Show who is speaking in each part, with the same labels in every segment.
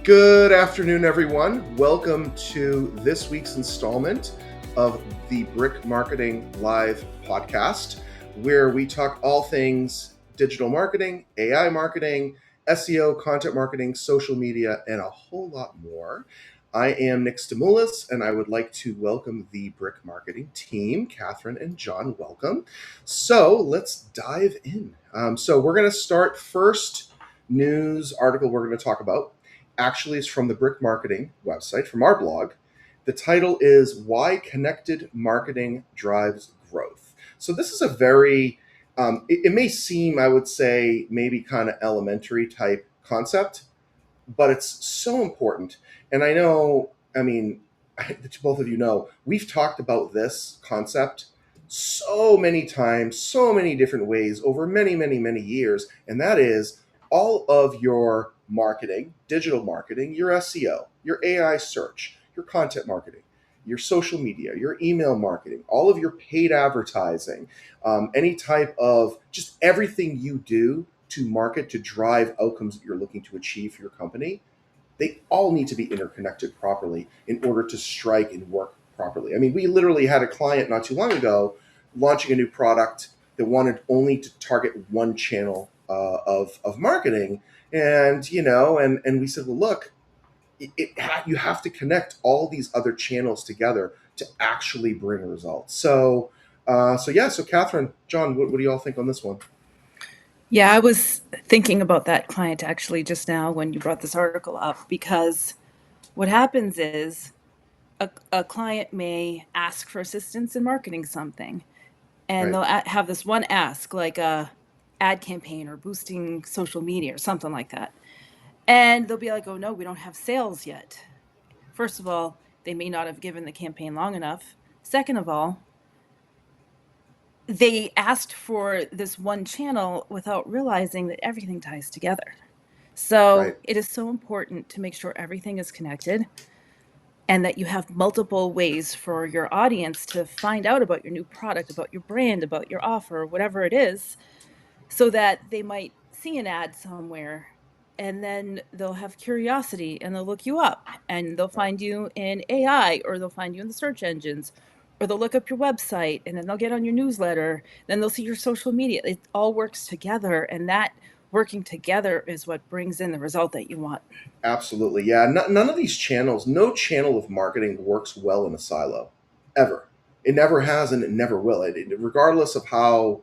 Speaker 1: Good afternoon, everyone. Welcome to this week's installment of the Brick Marketing Live podcast, where we talk all things digital marketing, AI marketing, SEO, content marketing, social media, and a whole lot more. I am Nick Stimoulis, and I would like to welcome the Brick Marketing team. Catherine and John, welcome. So let's dive in. So we're going to start first news article we're going to talk about actually is from the Brick Marketing website, from our blog. The title is Why Connected Marketing Drives Growth. So this is a very, it may seem, I would say, maybe kind of elementary type concept, but it's so important. And I know, both of you know, we've talked about this concept so many times, so many different ways over many, many, many years. And that is all of your marketing, digital marketing, your SEO, your AI search, your content marketing, your social media, your email marketing, all of your paid advertising, any type of just everything you do to market, to drive outcomes that you're looking to achieve for your company, they all need to be interconnected properly in order to strike and work properly. I mean, we literally had a client not too long ago launching a new product that wanted only to target one channel of marketing. And, and we said, well, look, you have to connect all these other channels together to actually bring results. So Catherine, John, what do you all think on this one?
Speaker 2: Yeah, I was thinking about that client actually just now when you brought this article up, because what happens is a client may ask for assistance in marketing something, and
Speaker 1: Right.
Speaker 2: they'll have this one ask, like a ad campaign or boosting social media or something like that. And they'll be like, oh no, we don't have sales yet. First of all, they may not have given the campaign long enough. Second of all, they asked for this one channel without realizing that everything ties together. So
Speaker 1: Right.
Speaker 2: it is so important to make sure everything is connected and that you have multiple ways for your audience to find out about your new product, about your brand, about your offer, whatever it is, so that they might see an ad somewhere and then they'll have curiosity and they'll look you up and they'll
Speaker 1: Right.
Speaker 2: find you in AI, or they'll find you in the search engines, or they'll look up your website and then they'll get on your newsletter, then they'll see your social media. It all works together, and that working together is what brings in the result that you want.
Speaker 1: Absolutely. Yeah. None of these channels, no channel of marketing works well in a silo, ever. It never has and it never will. Regardless of how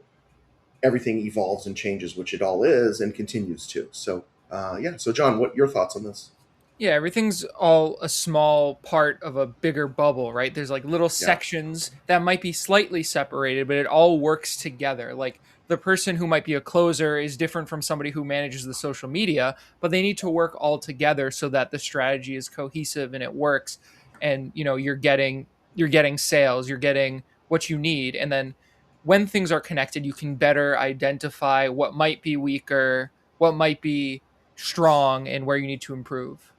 Speaker 1: everything evolves and changes, which it all is and continues to. So, John, what your thoughts on this?
Speaker 3: Yeah, everything's all a small part of a bigger bubble, right? There's like little
Speaker 1: Yeah.
Speaker 3: sections that might be slightly separated, but it all works together. Like the person who might be a closer is different from somebody who manages the social media, but they need to work all together so that the strategy is cohesive and it works. And you're getting sales, you're getting what you need. And then when things are connected, you can better identify what might be weaker, what might be strong, and where you need to improve.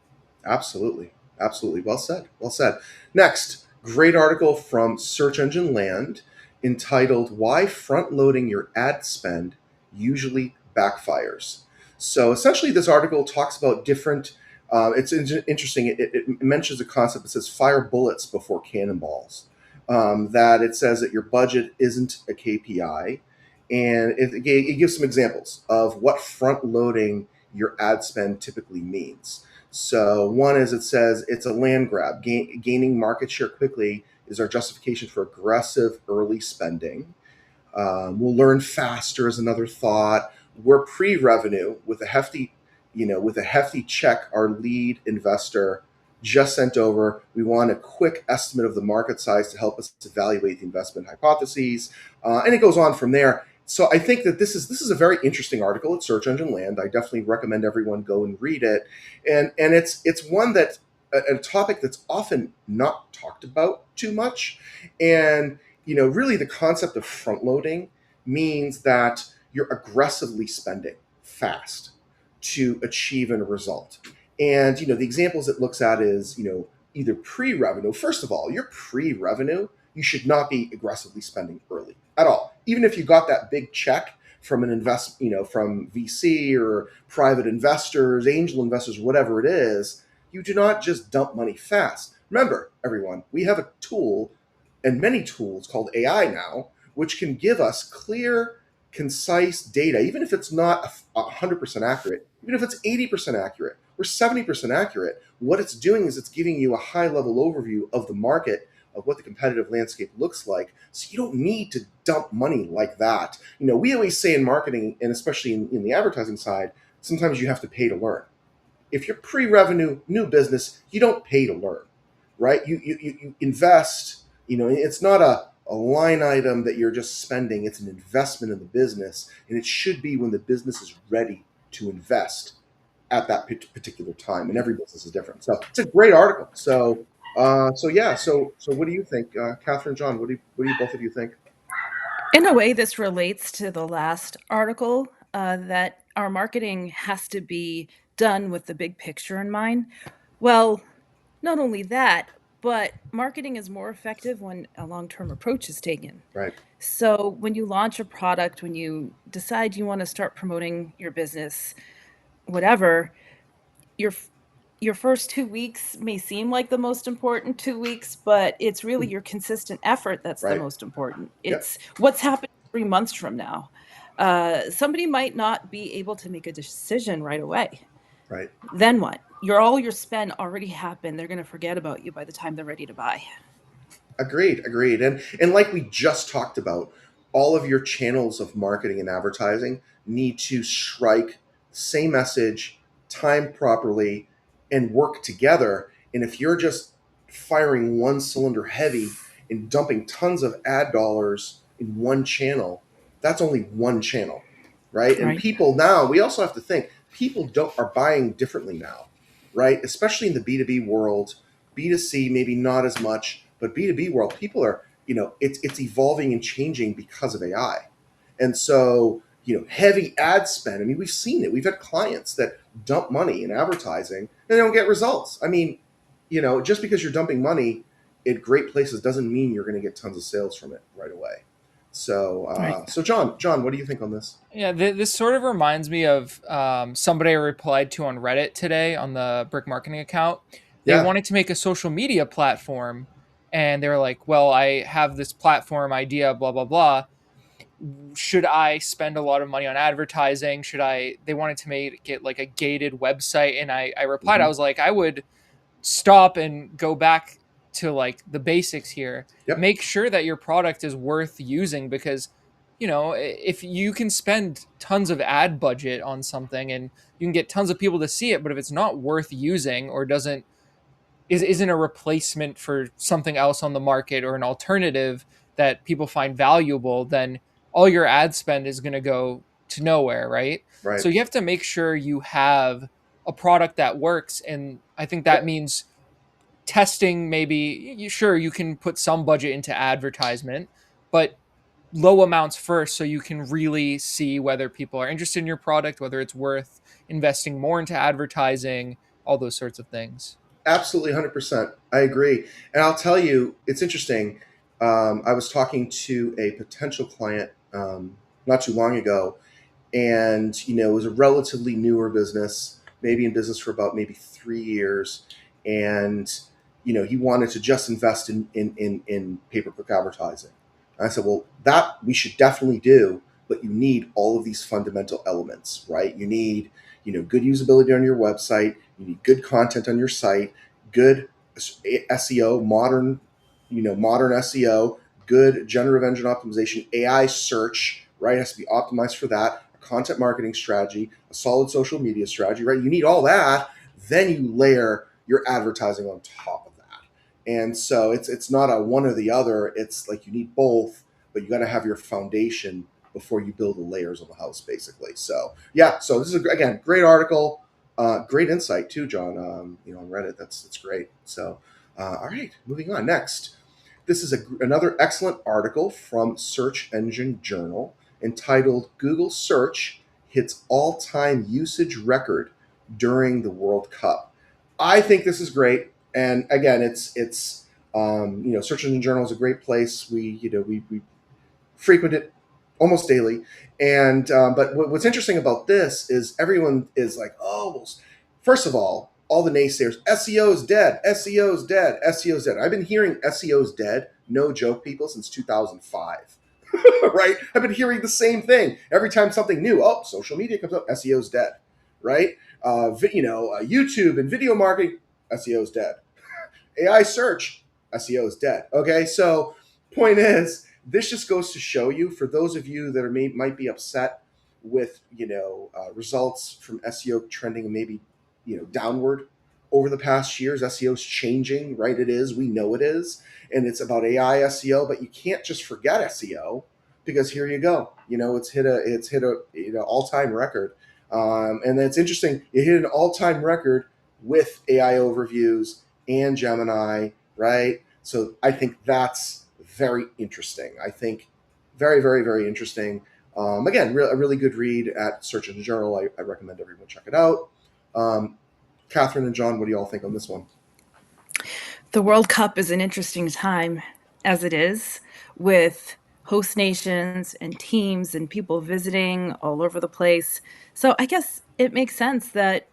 Speaker 1: Absolutely. Absolutely. Well said. Well said. Next, great article from Search Engine Land entitled Why Front Loading Your Ad Spend Usually Backfires. So essentially, this article talks about different, interesting. It mentions a concept that says fire bullets before cannonballs. That it says that your budget isn't a KPI. And it gives some examples of what front loading your ad spend typically means. So one is, it says it's a land grab. Gaining market share quickly is our justification for aggressive early spending. We'll learn faster is another thought. We're pre-revenue with a hefty check our lead investor just sent over. We want a quick estimate of the market size to help us evaluate the investment hypotheses, and it goes on from there. So I think that this is a very interesting article at Search Engine Land. I definitely recommend everyone go and read it, and it's one that a topic that's often not talked about too much, and really the concept of front loading means that you're aggressively spending fast to achieve a result. And the examples it looks at is either pre-revenue. First of all, your pre-revenue, you should not be aggressively spending early at all. Even if you got that big check from from VC or private investors, angel investors, whatever it is, You do not just dump money fast. Remember, everyone, we have a tool and many tools called AI now, which can give us clear, concise data, even if it's not 100% accurate, even if it's 80% accurate or 70% accurate. What it's doing is it's giving you a high level overview of the market, of what the competitive landscape looks like. So you don't need to dump money like that. We always say in marketing, and especially in the advertising side, sometimes you have to pay to learn. If you're pre-revenue new business, you don't pay to learn, right? You invest. It's not a line item that you're just spending. It's an investment in the business, and it should be when the business is ready to invest at that particular time. And every business is different. So it's a great article. So yeah. So what do you think, Catherine, John? What do you both of you think?
Speaker 2: In a way, this relates to the last article, that our marketing has to be done with the big picture in mind. Well, not only that, but marketing is more effective when a long term approach is taken.
Speaker 1: Right.
Speaker 2: So, when you launch a product, when you decide you want to start promoting your business, whatever, your your first 2 weeks may seem like the most important 2 weeks, but it's really your consistent effort that's the
Speaker 1: Right.
Speaker 2: most important.
Speaker 1: Yep.
Speaker 2: It's what's happening 3 months from now. Somebody might not be able to make a decision right away.
Speaker 1: Right.
Speaker 2: Then what? All your spend already happened. They're going to forget about you by the time they're ready to buy.
Speaker 1: Agreed. And like we just talked about, all of your channels of marketing and advertising need to strike same message, timed properly, and work together. And if you're just firing one cylinder heavy and dumping tons of ad dollars in one channel, that's only one channel, right? And
Speaker 2: Right.
Speaker 1: people now, we also have to think, people don't are buying differently now, right? Especially in the B2B world. B2C maybe not as much, but B2B world, people are, it's evolving and changing because of AI. And so, heavy ad spend. I mean, we've seen it. We've had clients that dump money in advertising and they don't get results. I mean, just because you're dumping money at great places doesn't mean you're going to get tons of sales from it right away. So,
Speaker 2: Right.
Speaker 1: so John, what do you think on this?
Speaker 3: Yeah, this sort of reminds me of somebody I replied to on Reddit today on the Brick Marketing account. They
Speaker 1: Yeah.
Speaker 3: wanted to make a social media platform, and they were like, "Well, I have this platform idea, blah blah blah. Should I spend a lot of money on advertising? Should I?" They wanted to make it like a gated website, and I replied, I
Speaker 1: Hmm.
Speaker 3: was like, I would stop and go back to like the basics here.
Speaker 1: Yep.
Speaker 3: Make sure that your product is worth using, because if you can spend tons of ad budget on something and you can get tons of people to see it, but if it's not worth using or isn't a replacement for something else on the market or an alternative that people find valuable, then all your ad spend is going to go to nowhere, right?
Speaker 1: Right.
Speaker 3: So you have to make sure you have a product that works, and I think that
Speaker 1: Yep.
Speaker 3: means testing. Maybe sure, you can put some budget into advertisement, but low amounts first, so you can really see whether people are interested in your product, whether it's worth investing more into advertising, all those sorts of things.
Speaker 1: Absolutely, 100%. I agree. And I'll tell you, it's interesting. I was talking to a potential client not too long ago, and it was a relatively newer business, maybe in business for about maybe 3 years, and he wanted to just invest in pay-per-click advertising. And I said, well, that we should definitely do, but you need all of these fundamental elements, right? You need good usability on your website, you need good content on your site, good SEO, modern SEO, good generative engine optimization, AI search, right? It has to be optimized for that, a content marketing strategy, a solid social media strategy, right? You need all that. Then you layer your advertising on top of that. And so it's not a one or the other. It's like you need both, but you got to have your foundation before you build the layers of the house, basically. So yeah, so this is again great article, great insight too, John. On Reddit, that's great. So all right, moving on. Next, this is another excellent article from Search Engine Journal entitled "Google Search Hits All-Time Usage Record During the World Cup." I think this is great, and again, it's Search Engine Journal is a great place. We frequent it almost daily. And but what's interesting about this is everyone is like, oh, well, first of all, all the naysayers, SEO is dead, SEO is dead, SEO is dead. I've been hearing SEO is dead, no joke, people, since 2005. Right? I've been hearing the same thing every time something new. Oh, social media comes up, SEO is dead. Right? YouTube and video marketing, SEO is dead. AI search, SEO is dead. Okay, so point is, this just goes to show you, for those of you that might be upset with results from SEO trending maybe downward over the past years. SEO is changing, right? It is. We know it is, and it's about AI SEO. But you can't just forget SEO, because here you go. It's hit a all time record, and it's interesting. It hit an all time record with AI overviews and Gemini, right? So I think that's very interesting. I think very, very, very interesting. Again, a really good read at Search Engine Journal. I recommend everyone check it out. Catherine and John, what do you all think on this one?
Speaker 2: The World Cup is an interesting time, as it is, with host nations and teams and people visiting all over the place. So I guess it makes sense that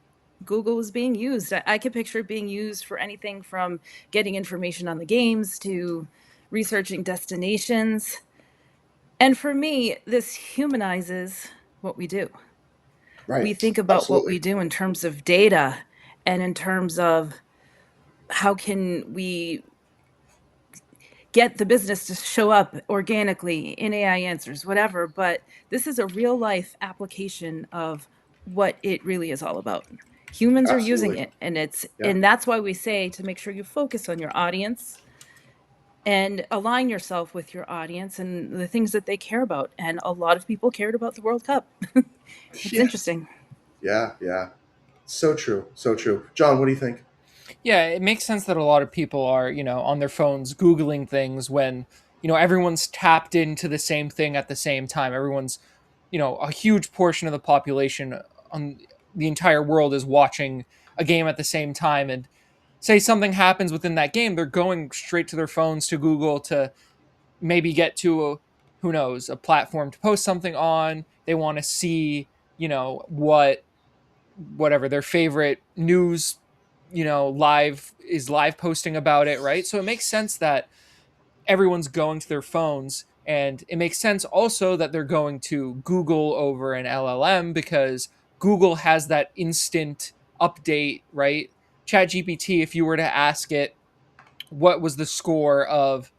Speaker 2: Google is being used. I could picture it being used for anything from getting information on the games to researching destinations. And for me, this humanizes what we do.
Speaker 1: Right.
Speaker 2: We think about what
Speaker 1: Absolutely.
Speaker 2: we do in terms of data and in terms of how can we get the business to show up organically in AI answers, whatever. But this is a real life application of what it really is all about. Humans are using
Speaker 1: Absolutely.
Speaker 2: it, and
Speaker 1: Yeah.
Speaker 2: that's why we say to make sure you focus on your audience and align yourself with your audience and the things that they care about. And a lot of people cared about the World Cup. It's
Speaker 1: Yeah.
Speaker 2: interesting.
Speaker 1: Yeah. Yeah. So true. So true. John, what do you think?
Speaker 3: Yeah, it makes sense that a lot of people are, on their phones Googling things when, everyone's tapped into the same thing at the same time. Everyone's, a huge portion of the population on the entire world is watching a game at the same time. And say something happens within that game, they're going straight to their phones to Google to maybe get to who knows, a platform to post something on. They want to see, whatever their favorite news live posting about it, right? So it makes sense that everyone's going to their phones, and it makes sense also that they're going to Google over an LLM because Google has that instant update, right? ChatGPT, if you were to ask it what was the score of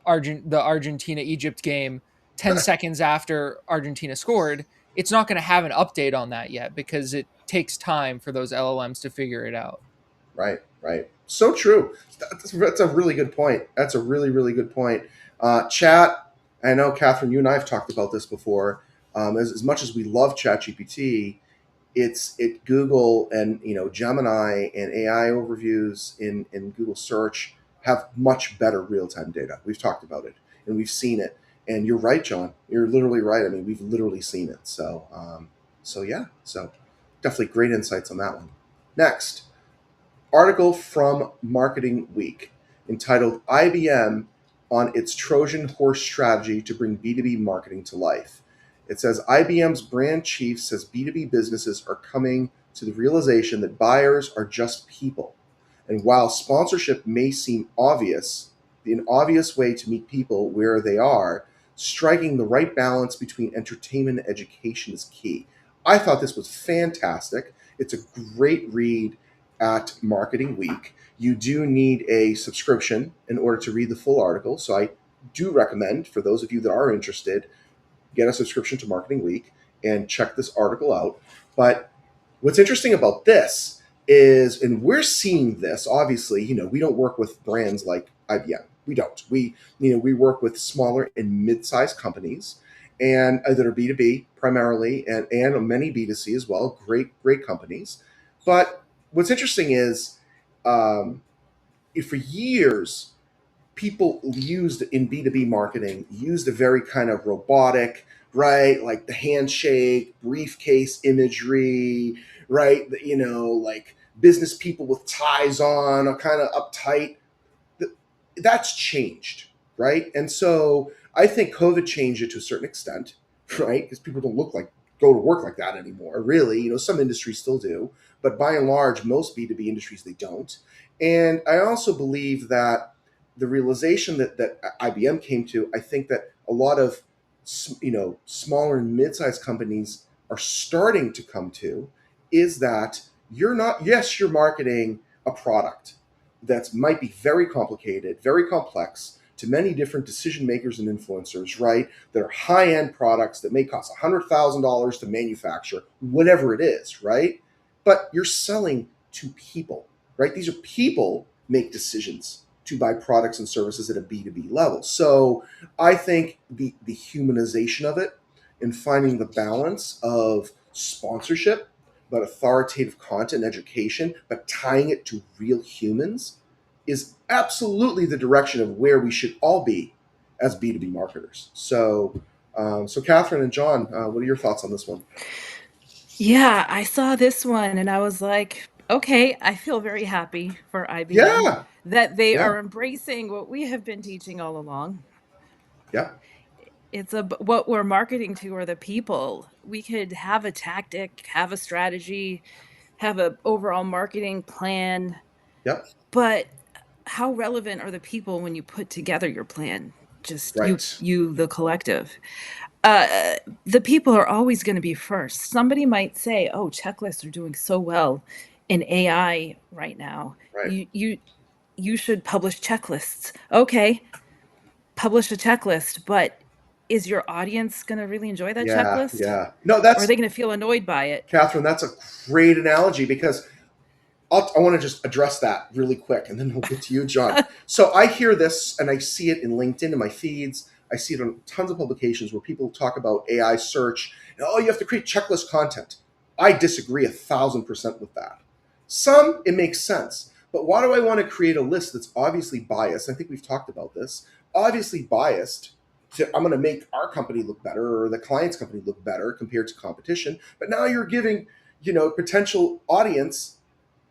Speaker 3: the Argentina Egypt game 10 seconds after Argentina scored, it's not going to have an update on that yet because it takes time for those LLMs to figure it out.
Speaker 1: Right, right. So true. That's a really good point. That's a really, really good point. Chat, I know, Catherine, you and I have talked about this before. As much as we love ChatGPT, Google and Gemini and AI overviews in Google search have much better real-time data. We've talked about it and we've seen it. And you're right, John. You're literally right. I mean, we've literally seen it. So yeah. So definitely great insights on that one. Next article from Marketing Week entitled IBM on its Trojan horse strategy to bring B2B marketing to life. It says IBM's brand chief says B2B businesses are coming to the realization that buyers are just people. And while sponsorship may seem obvious, an obvious way to meet people where they are, striking the right balance between entertainment and education is key. I thought this was fantastic. It's a great read at Marketing Week. You do need a subscription in order to read the full article. So I do recommend, for those of you that are interested, get a subscription to Marketing Week and check this article out. But what's interesting about this is, and we're seeing this, obviously, we don't work with brands like IBM. We don't. We work with smaller and mid-sized companies and that are B2B primarily and many B2C as well. Great companies. But what's interesting is for years, people used in B2B marketing, used a very kind of robotic, right? Like the handshake, briefcase imagery, right? Like business people with ties on are kind of uptight. That's changed, right? And so I think COVID changed it to a certain extent, right? Because people don't look like go to work like that anymore, really. Some industries still do, but by and large, most B2B industries, they don't. And I also believe that the realization that IBM came to, I think that a lot of smaller and mid-sized companies are starting to come to, is that you're marketing a product that might be very complicated, very complex to many different decision makers and influencers, right? That are high end products that may cost $100,000 to manufacture, whatever it is, right? But you're selling to people, right? These are people make decisions to buy products and services at a B2B level. So I think the humanization of it and finding the balance of sponsorship, but authoritative content and education, but tying it to real humans is absolutely the direction of where we should all be as B2B marketers. So Catherine and John, what are your thoughts on this one?
Speaker 2: Yeah, I saw this one and I was like, okay, I feel very happy for IBM
Speaker 1: Yeah,
Speaker 2: that they
Speaker 1: yeah,
Speaker 2: are embracing what we have been teaching all along.
Speaker 1: yeah,
Speaker 2: What we're marketing to are the people. We could have a tactic, have a strategy, have a overall marketing plan,
Speaker 1: yeah,
Speaker 2: but how relevant are the people when you put together your plan? Just
Speaker 1: right.
Speaker 2: the collective. The people are always going to be first. Somebody might say, "Oh, checklists are doing so well in AI right now.
Speaker 1: Right.
Speaker 2: You should publish checklists." Okay, publish a checklist, but is your audience going to really enjoy that
Speaker 1: Yeah,
Speaker 2: checklist?
Speaker 1: yeah. No,
Speaker 2: Or are they going to feel annoyed by it?
Speaker 1: Catherine, that's a great analogy because I want to just address that really quick, and then we'll get to you, John. So I hear this, and I see it in LinkedIn in my feeds. I see it on tons of publications where people talk about AI search. And, oh, you have to create checklist content. I disagree 1,000% with that. Some it makes sense, but why do I want to create a list that's obviously biased? I think we've talked about this. Obviously biased. I'm going to make our company look better or the client's company look better compared to competition. But now you're giving, potential audience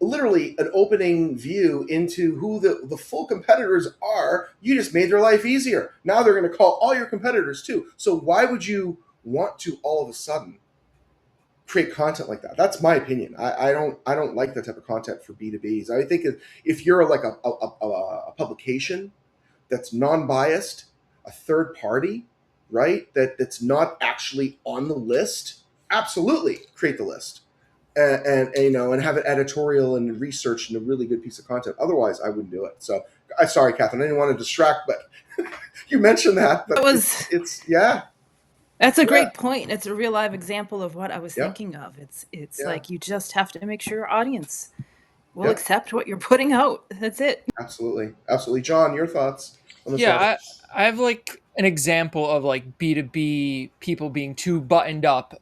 Speaker 1: literally an opening view into who the full competitors are. You just made their life easier. Now they're going to call all your competitors too. So why would you want to all of a sudden create content like that? That's my opinion. I don't like that type of content for B2Bs. I think if you're like a publication that's non-biased, a third party, right? That's not actually on the list, absolutely create the list and have it editorial and research and a really good piece of content. Otherwise, I wouldn't do it. So, I'm sorry, Catherine. I didn't want to distract, but you mentioned that.
Speaker 2: That
Speaker 1: But it's
Speaker 2: was
Speaker 1: it's yeah,
Speaker 2: That's a
Speaker 1: yeah,
Speaker 2: great point. It's a real live example of what I was
Speaker 1: yeah,
Speaker 2: thinking of. It's
Speaker 1: yeah,
Speaker 2: like you just have to make sure your audience will
Speaker 1: yeah.
Speaker 2: accept what you're putting out. That's it.
Speaker 1: Absolutely, absolutely. John, your thoughts on this
Speaker 3: Yeah,
Speaker 1: topic?
Speaker 3: I have like an example of like B2B people being too buttoned up.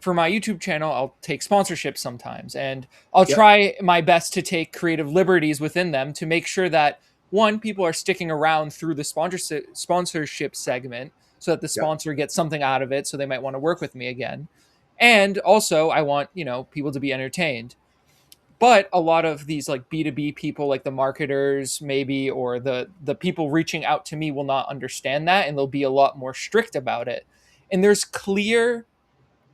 Speaker 3: For my YouTube channel, I'll take sponsorships sometimes, and I'll
Speaker 1: Yep,
Speaker 3: try my best to take creative liberties within them to make sure that one, people are sticking around through the sponsorship segment so that the
Speaker 1: yep,
Speaker 3: sponsor gets something out of it, so they might want to work with me again. And also, I want, people to be entertained. But a lot of these like B2B people, like the marketers maybe, or the people reaching out to me, will not understand that, and they'll be a lot more strict about it. And there's clear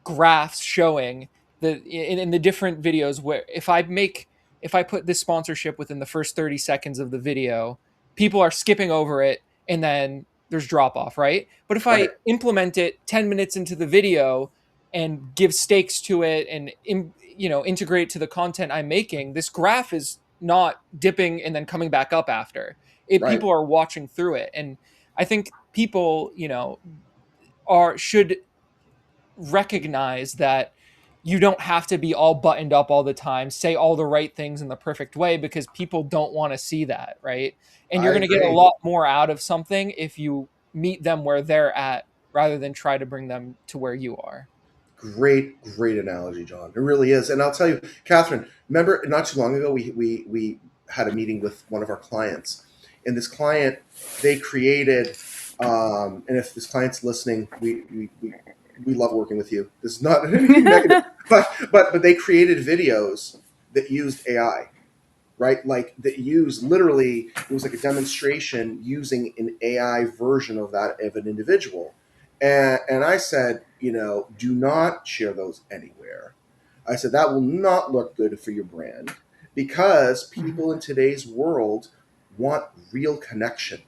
Speaker 3: graphs showing that in the different videos where if I put this sponsorship within the first 30 seconds of the video, people are skipping over it, and then there's drop off, right? But if
Speaker 1: right,
Speaker 3: I implement it 10 minutes into the video and give stakes to it and integrate it to the content I'm making, this graph is not dipping and then coming back up after it.
Speaker 1: right.
Speaker 3: People are watching through it. And I think people, are should recognize that you don't have to be all buttoned up all the time, say all the right things in the perfect way, because people don't want to see that, right? And
Speaker 1: I
Speaker 3: you're going to get a
Speaker 1: agree.
Speaker 3: lot more out of something if you meet them where they're at rather than try to bring them to where you are.
Speaker 1: Great, great analogy, John. It really is. And I'll tell you, Catherine, remember not too long ago, we had a meeting with one of our clients. And this client, they created, and if this client's listening, we love working with you. This is not anything negative, but they created videos that used AI, right? Like that used literally, it was like a demonstration using an AI version of that of an individual. And I said, do not share those anywhere. I said that will not look good for your brand because
Speaker 2: Mhm.
Speaker 1: people in today's world want real connection,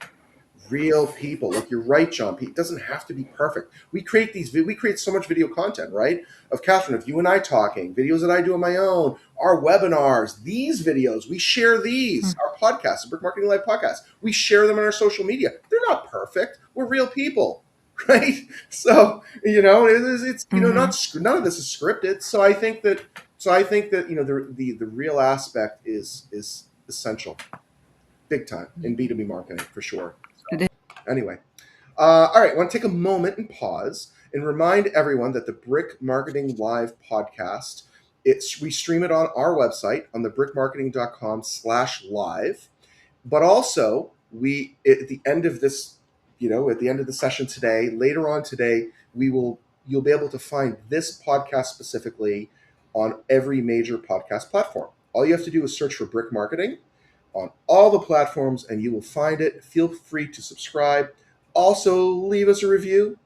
Speaker 1: real people. Like you're right, John. It doesn't have to be perfect. We create so much video content, right? Of Catherine, of you and I talking, videos that I do on my own, our webinars, these videos. We share these, our podcasts, the Brick Marketing Live podcast. We share them on our social media. They're not perfect. We're real people, right? So it's
Speaker 2: Mhm.
Speaker 1: not none of this is scripted. So I think that the real aspect is essential, big time in B2B marketing for sure.
Speaker 2: It
Speaker 1: So
Speaker 2: is.
Speaker 1: anyway, all right, I want to take a moment and pause and remind everyone that the Brick Marketing Live podcast, we stream it on our website on the brickmarketing.com/live. But also, we at the end of this, at the end of the session today, later on today, you'll be able to find this podcast specifically on every major podcast platform. All you have to do is search for Brick Marketing on all the platforms and you will find it. Feel free to subscribe. Also, leave us a review.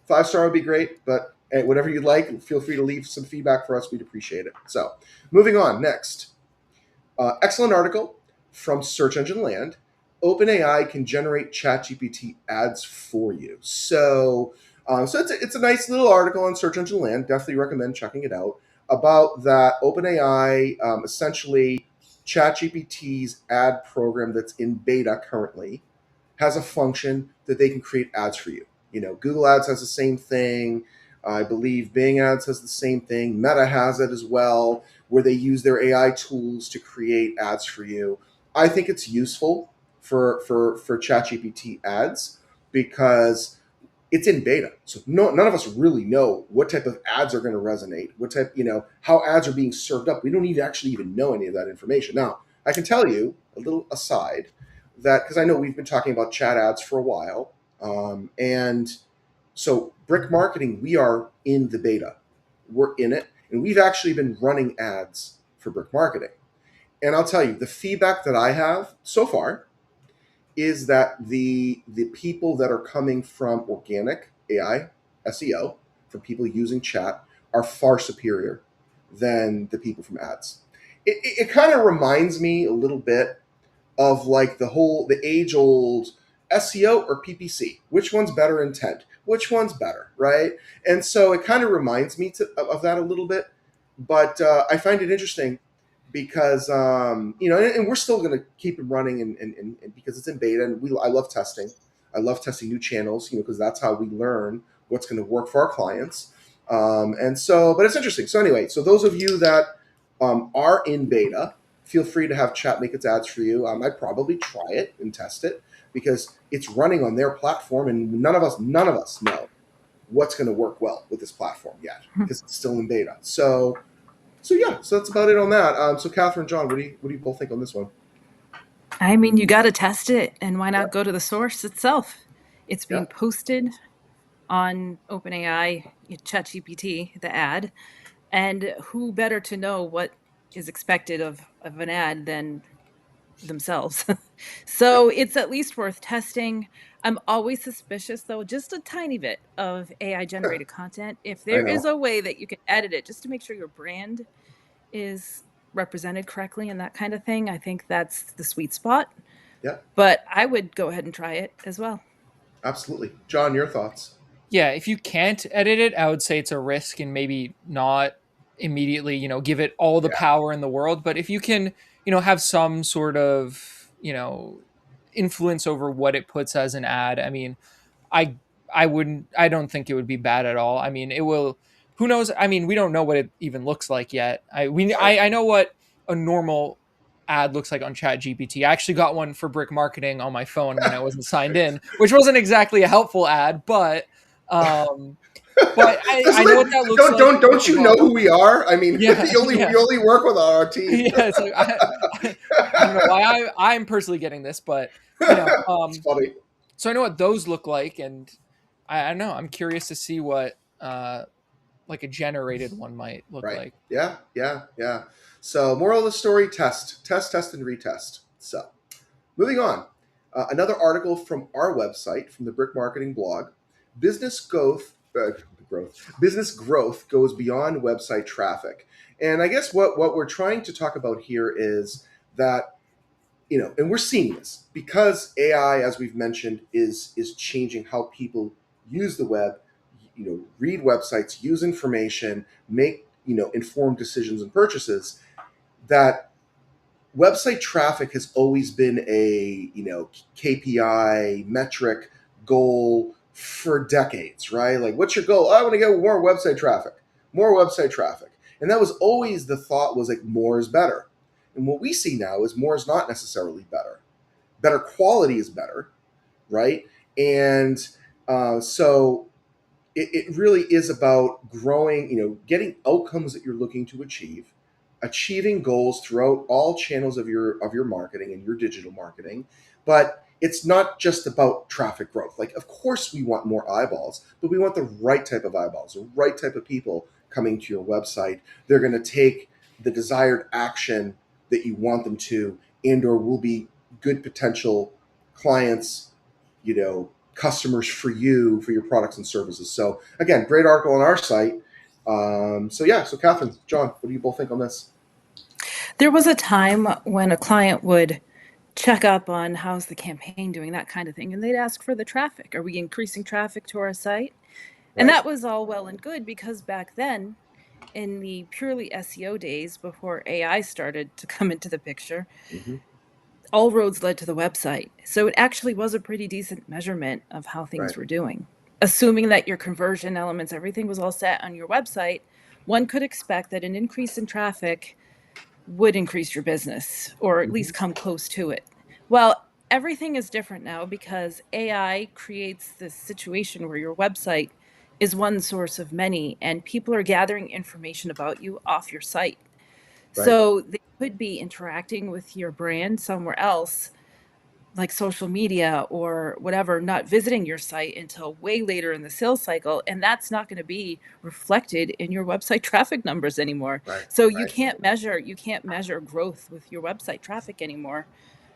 Speaker 1: 5-star would be great, but whatever you'd like, feel free to leave some feedback for us. We'd appreciate it. So, moving on. Next, excellent article from Search Engine Land. OpenAI can generate ChatGPT ads for you. So it's a nice little article on Search Engine Land. Definitely recommend checking it out about that. OpenAI, essentially, ChatGPT's ad program that's in beta currently has a function that they can create ads for you. Google Ads has the same thing. I believe Bing Ads has the same thing. Meta has it as well, where they use their AI tools to create ads for you. I think it's useful for ChatGPT ads because it's in beta. So none of us really know what type of ads are going to resonate, what type, how ads are being served up. We don't even actually even know any of that information. Now, I can tell you a little aside that because I know we've been talking about chat ads for a while. And so Brick Marketing, we are in the beta. We're in it. And we've actually been running ads for Brick Marketing. And I'll tell you, the feedback that I have so far is that the people that are coming from organic AI, SEO, from people using chat are far superior than the people from ads. It kind of reminds me a little bit of like the age old SEO or PPC. Which one's better intent? Which one's better, right? And so it kind of reminds me of that a little bit. But I find it interesting because and we're still going to keep it running and because it's in beta and I love testing. I love testing new channels, because that's how we learn what's going to work for our clients. But it's interesting. So anyway, so those of you that are in beta, feel free to have chat make its ads for you. I'd probably try it and test it because it's running on their platform, and none of us know what's going to work well with this platform yet because it's still in beta. So yeah, so that's about it on that. So Catherine, John, what do you both think on this one?
Speaker 2: I mean, you got to test it, and why
Speaker 1: Yeah,
Speaker 2: not go to the source itself? It's
Speaker 1: yeah,
Speaker 2: being posted on OpenAI, ChatGPT, the ad, and who better to know what is expected of an ad than themselves?
Speaker 1: yeah.
Speaker 2: So it's at least worth testing. I'm always suspicious, though, just a tiny bit of AI generated content. If
Speaker 1: I
Speaker 2: there is
Speaker 1: know.
Speaker 2: a way that you can edit it just to make sure your brand is represented correctly and that kind of thing, I think that's the sweet spot.
Speaker 1: Yeah,
Speaker 2: But I would go ahead and try it as well.
Speaker 1: absolutely. John, your thoughts?
Speaker 3: Yeah, if you can't edit it, I would say it's a risk and maybe not immediately, give it all the
Speaker 1: Yeah,
Speaker 3: power in the world. But if you can, have some sort of, influence over what it puts as an ad, I mean, I I don't think it would be bad at all. I mean, it will, who knows? I mean, we don't know what it even looks like yet.
Speaker 1: right.
Speaker 3: I know what a normal ad looks like on Chat GPT. I actually got one for Brick Marketing on my phone when I wasn't signed in, which wasn't exactly a helpful ad, um I know what that looks like with
Speaker 1: Don't
Speaker 3: the
Speaker 1: you know
Speaker 3: raw.
Speaker 1: who we are? I mean,
Speaker 3: Yeah,
Speaker 1: we
Speaker 3: yeah.
Speaker 1: only work with our team.
Speaker 3: Yeah, it's like I don't know why I'm personally getting this, but
Speaker 1: It's funny,
Speaker 3: so I know what those look like, and I don't know. I'm curious to see what like a generated one might look
Speaker 1: right?
Speaker 3: like.
Speaker 1: Yeah, yeah, yeah. So, moral of the story: test, and retest. So, moving on. Another article from our website, from the Brick Marketing blog. Business growth. Business growth goes beyond website traffic. And I guess what we're trying to talk about here is that, and we're seeing this because AI, as we've mentioned, is changing how people use the web, read websites, use information, make, informed decisions and purchases, that website traffic has always been a, KPI metric goal for decades, right? Like, what's your goal? I want to get more website traffic, more website traffic. And that was always the thought, was like more is better. And what we see now is more is not necessarily better. Better quality is better, right? And so it really is about growing, getting outcomes that you're looking to achieve, achieving goals throughout all channels of your marketing and your digital marketing. But it's not just about traffic growth. Like, of course we want more eyeballs, but we want the right type of eyeballs, the right type of people coming to your website. They're going to take the desired action that you want them to, and or will be good potential clients, customers for you, for your products and services. So again, great article on our site. So Catherine, John, what do you both think on this?
Speaker 2: There was a time when a client would check up on how's the campaign doing, that kind of thing, and they'd ask for the traffic. Are we increasing traffic to our site? And
Speaker 1: Right.
Speaker 2: that was all well and good because back then, in the purely SEO days before AI started to come into the picture,
Speaker 1: Mm-hmm.
Speaker 2: all roads led to the website. So it actually was a pretty decent measurement of how things
Speaker 1: Right.
Speaker 2: were doing. Assuming that your conversion elements, everything was all set on your website, one could expect that an increase in traffic would increase your business or at
Speaker 1: Mm-hmm.
Speaker 2: least come close to it. Well, everything is different now because AI creates this situation where your website is one source of many and people are gathering information about you off your site.
Speaker 1: Right.
Speaker 2: So they could be interacting with your brand somewhere else, like social media or whatever, not visiting your site until way later in the sales cycle. And that's not going to be reflected in your website traffic numbers anymore.
Speaker 1: Right.
Speaker 2: So
Speaker 1: Right.
Speaker 2: you can't measure growth with your website traffic anymore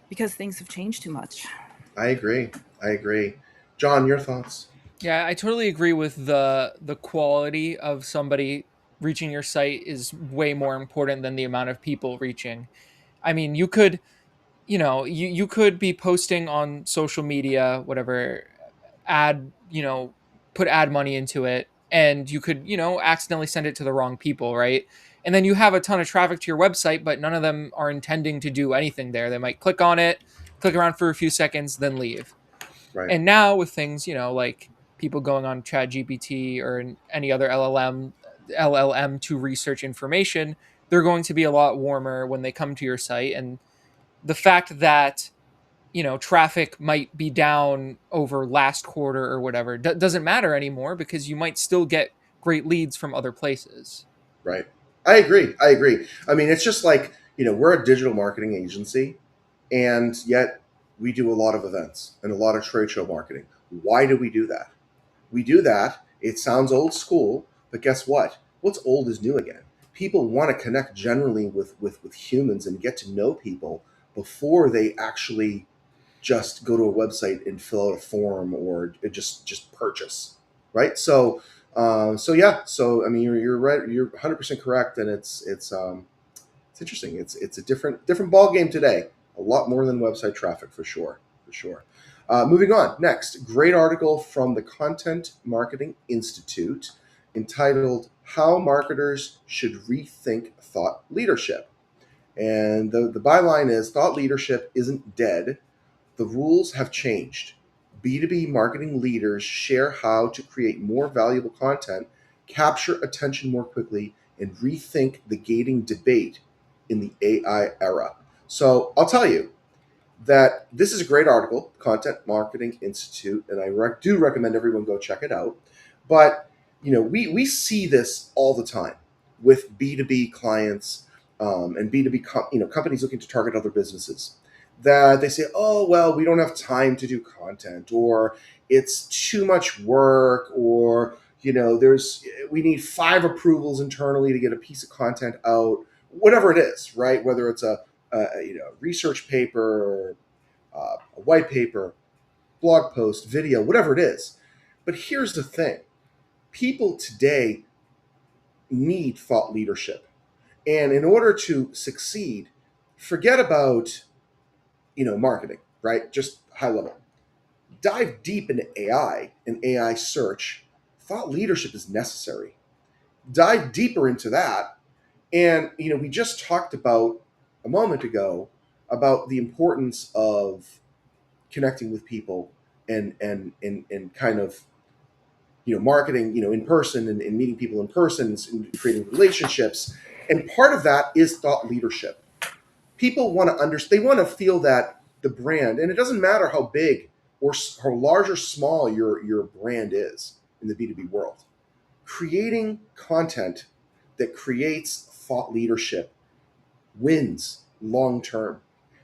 Speaker 2: because things have changed too much.
Speaker 1: I agree. I agree. John, your thoughts?
Speaker 3: Yeah, I totally agree with the quality of somebody reaching your site is way more important than the amount of people reaching. I mean, you could, you could be posting on social media, whatever, ad, put ad money into it, and you could, accidentally send it to the wrong people, right? And then you have a ton of traffic to your website, but none of them are intending to do anything there. They might click on it, click around for a few seconds, then leave.
Speaker 1: Right.
Speaker 3: And now with things, like people going on Chat GPT or any other LLM to research information, they're going to be a lot warmer when they come to your site. And the fact that traffic might be down over last quarter or whatever doesn't matter anymore because you might still get great leads from other places.
Speaker 1: Right. I agree. I agree. I mean, it's just like, we're a digital marketing agency, and yet we do a lot of events and a lot of trade show marketing. Why do we do that? We do that. It sounds old school, but guess what? What's old is new again. People want to connect generally with humans and get to know people before they actually just go to a website and fill out a form or just purchase, right? So yeah. So I mean, you're right. You're 100% correct, and it's interesting. It's a different ball game today. A lot more than website traffic for sure. For sure. Moving on. Next, great article from the Content Marketing Institute entitled "How Marketers Should Rethink Thought Leadership." And the byline is, "Thought leadership isn't dead. The rules have changed. B2B marketing leaders share how to create more valuable content, capture attention more quickly, and rethink the gating debate in the AI era." So I'll tell you that this is a great article, Content Marketing Institute, and I do recommend everyone go check it out. But we see this all the time with B2B clients, and B2B companies looking to target other businesses, that they say, oh well, we don't have time to do content, or it's too much work, or there's we need 5 approvals internally to get a piece of content out, whatever it is, right? Whether it's a research paper, a white paper, blog post, video, whatever it is. But here's the thing: People today need thought leadership. And in order to succeed, forget about, marketing, right? Just high level. Dive deep into AI and AI search. Thought leadership is necessary. Dive deeper into that. And, we just talked about a moment ago about the importance of connecting with people and kind of, marketing, in person and meeting people in person and creating relationships. And part of that is thought leadership. People want to understand, they want to feel that the brand, and it doesn't matter how big or how large or small your brand is in the B2B world, creating content that creates thought leadership wins long term.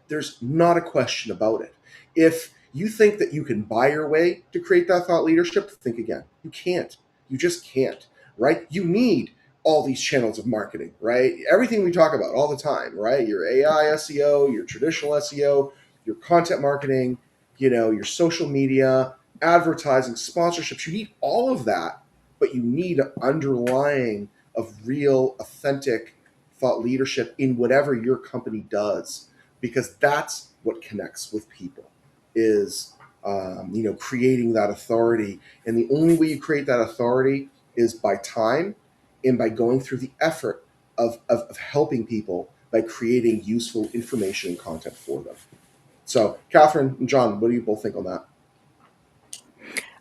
Speaker 1: There's not a question about it. If you think that you can buy your way to create that thought leadership, think again. You can't. You just can't, right? You need all these channels of marketing, right? Everything we talk about all the time, right? Your AI SEO, your traditional SEO, your content marketing, your social media, advertising, sponsorships. You need all of that, but you need an underlying of real, authentic thought leadership in whatever your company does, because that's what connects with people is creating that authority. And the only way you create that authority is by time and by going through the effort of helping people by creating useful information and content for them. So Catherine and John, what do you both think on that?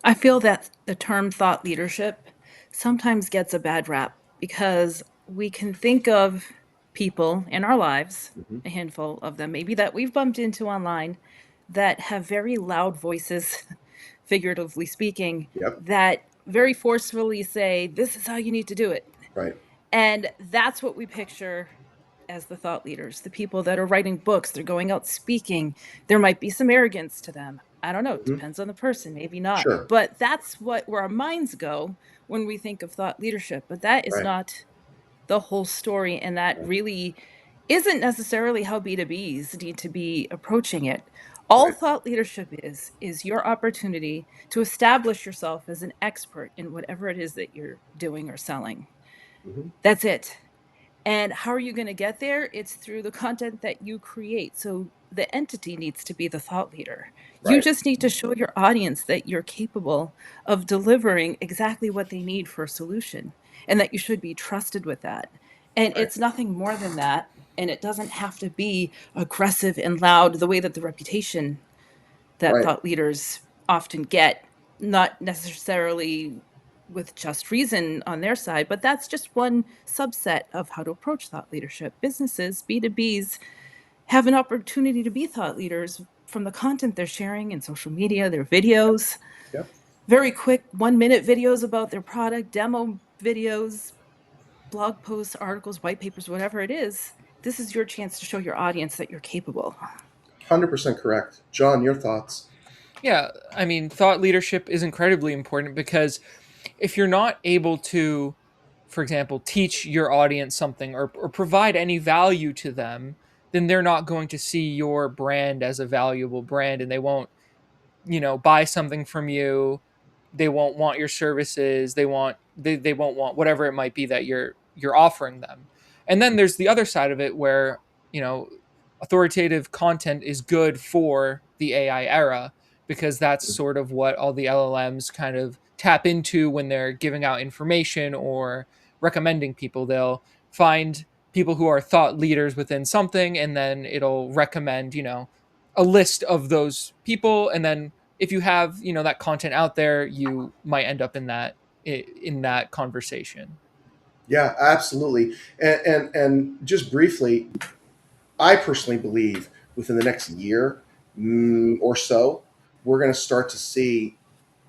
Speaker 2: I feel that the term thought leadership sometimes gets a bad rap because we can think of people in our lives,
Speaker 1: Mm-hmm.
Speaker 2: a handful of them maybe that we've bumped into online, that have very loud voices, figuratively speaking,
Speaker 1: Yep.
Speaker 2: that very forcefully say, "This is how you need to do it."
Speaker 1: Right.
Speaker 2: And that's what we picture as the thought leaders, the people that are writing books, they're going out speaking. There might be some arrogance to them. I don't know, it
Speaker 1: Mm-hmm.
Speaker 2: depends on the person, maybe not.
Speaker 1: Sure.
Speaker 2: But that's what where our minds go when we think of thought leadership. But that is
Speaker 1: Right.
Speaker 2: not the whole story, and that
Speaker 1: Right.
Speaker 2: really isn't necessarily how B2Bs need to be approaching it. All
Speaker 1: Right.
Speaker 2: thought leadership is your opportunity to establish yourself as an expert in whatever it is that you're doing or selling.
Speaker 1: Mm-hmm.
Speaker 2: That's it. And how are you going to get there? It's through the content that you create. So the entity needs to be the thought leader. You
Speaker 1: Right.
Speaker 2: just need to show your audience that you're capable of delivering exactly what they need for a solution and that you should be trusted with that. And
Speaker 1: Right.
Speaker 2: it's nothing more than that. And it doesn't have to be aggressive and loud the way that the reputation that
Speaker 1: Right.
Speaker 2: thought leaders often get, not necessarily with just reason on their side, but that's just one subset of how to approach thought leadership. Businesses, B2Bs, have an opportunity to be thought leaders from the content they're sharing in social media, their videos,
Speaker 1: Yep.
Speaker 2: very quick 1 minute videos about their product, demo videos, blog posts, articles, white papers, whatever it is. This is your chance to show your audience that you're capable.
Speaker 1: 100% correct. John, your thoughts?
Speaker 3: Yeah, I mean, thought leadership is incredibly important because if you're not able to, for example, teach your audience something or provide any value to them, then they're not going to see your brand as a valuable brand, and they won't, buy something from you. They won't want your services. They won't want whatever it might be that you're offering them. And then there's the other side of it where, you know, authoritative content is good for the AI era, because that's sort of what all the LLMs kind of tap into when they're giving out information or recommending people. They'll find people who are thought leaders within something, and then it'll recommend, a list of those people. And then if you have, that content out there, you might end up in that conversation.
Speaker 1: Yeah, absolutely. And just briefly, I personally believe within the next year or so, we're going to start to see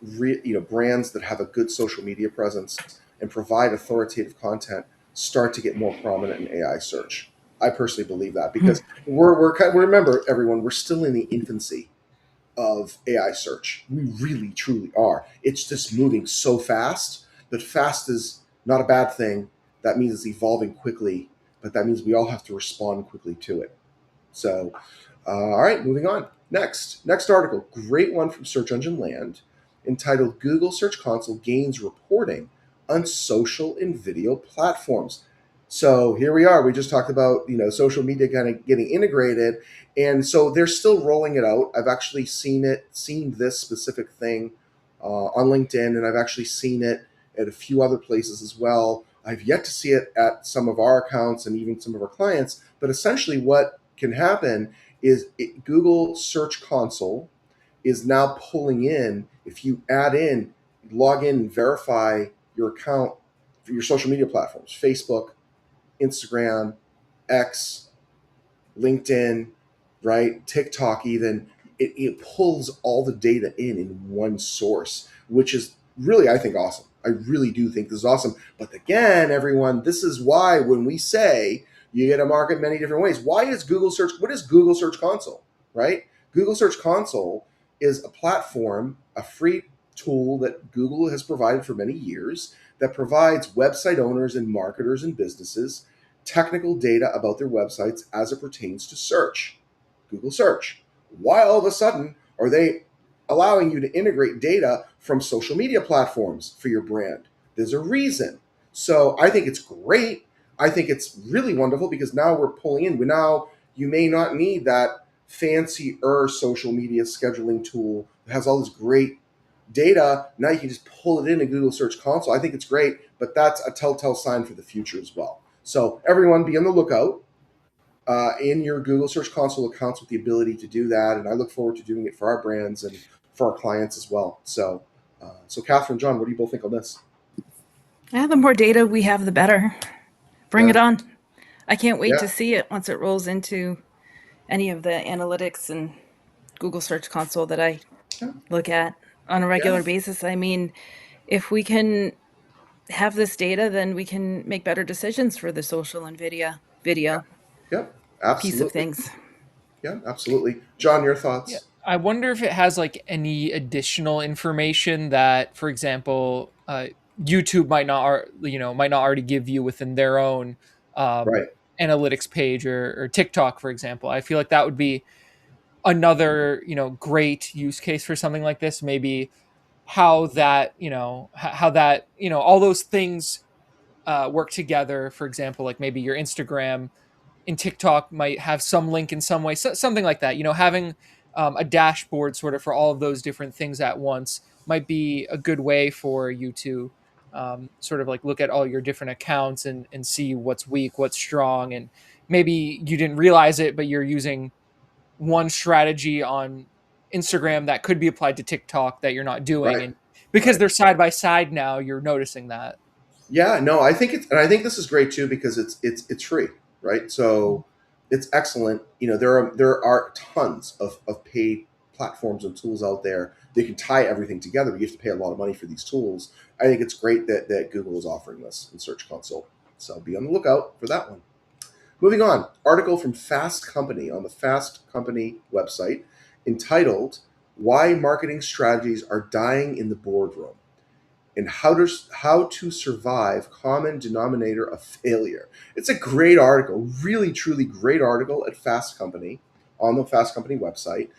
Speaker 1: brands that have a good social media presence and provide authoritative content start to get more prominent in AI search. I personally believe that because we remember everyone, we're still in the infancy of AI search. We really truly are. It's just moving so fast, but fast is not a bad thing. That means it's evolving quickly, but that means we all have to respond quickly to it. So, all right, moving on. Next article, great one from Search Engine Land, entitled "Google Search Console Gains Reporting on social and video platforms. So here we are. We just talked about social media kind of getting integrated, and so they're still rolling it out. I've actually seen this specific thing on LinkedIn, and I've actually seen it at a few other places as well. I've yet to see it at some of our accounts and even some of our clients. But essentially, what can happen is Google Search Console is now pulling in, if you add in, log in and verify your account for your social media platforms, Facebook, Instagram, X, LinkedIn, right? TikTok, even, it pulls all the data in one source, which is really, I think, awesome. I really do think this is awesome. But again, everyone, this is why when we say you get to market many different ways, why is Google Search, what is Google Search Console, right? Google Search Console is a platform, a free tool that Google has provided for many years that provides website owners and marketers and businesses technical data about their websites as it pertains to search, Google search. Why all of a sudden are they allowing you to integrate data from social media platforms for your brand? There's a reason. So I think it's great. I think it's really wonderful because now we're pulling in. Now you may not need that fancier social media scheduling tool that has all this great data. Now you can just pull it into Google Search Console. I think it's great, but that's a telltale sign for the future as well. So everyone be on the lookout in your Google Search Console accounts with the ability to do that. And I look forward to doing it for our brands and for our clients as well. So Catherine, John, what do you both think on this?
Speaker 2: Yeah, the more data we have, the better. Bring it
Speaker 1: Yeah,
Speaker 2: on. I can't wait to
Speaker 1: yeah,
Speaker 2: see it once it rolls into any of the analytics and Google Search Console that I
Speaker 1: yeah,
Speaker 2: look at on a
Speaker 1: yeah,
Speaker 2: regular basis. I mean, if we can have this data, then we can make better decisions for the social and video
Speaker 1: yeah,
Speaker 2: piece of
Speaker 1: absolutely.
Speaker 2: things.
Speaker 1: Yeah, absolutely. John, your
Speaker 3: Yeah.
Speaker 1: thoughts?
Speaker 3: I wonder if it has like any additional information that, for example, YouTube might not already give you within their own
Speaker 1: Right,
Speaker 3: analytics page, or TikTok, for example. I feel like that would be another, great use case for something like this. Maybe how that, how that, all those things work together. For example, like maybe your Instagram and TikTok might have some link in some way, something like that. Having a dashboard sort of for all of those different things at once might be a good way for you to sort of like look at all your different accounts and see what's weak, what's strong, and maybe you didn't realize it, but you're using one strategy on Instagram that could be applied to TikTok that you're not doing,
Speaker 1: right,
Speaker 3: and because
Speaker 1: right.
Speaker 3: they're side by side now, you're noticing that.
Speaker 1: Yeah, no, I think it's, and I think this is great too because it's free, right? So it's excellent. There are tons of paid platforms and tools out there that can tie everything together, but you have to pay a lot of money for these tools. I think it's great that Google is offering this in Search Console. So be on the lookout for that one. Moving on, article from Fast Company on the Fast Company website entitled "Why Marketing Strategies Are Dying in the Boardroom." And how to survive common denominator of failure. It's a great article, really truly great article at Fast Company on the Fast Company website.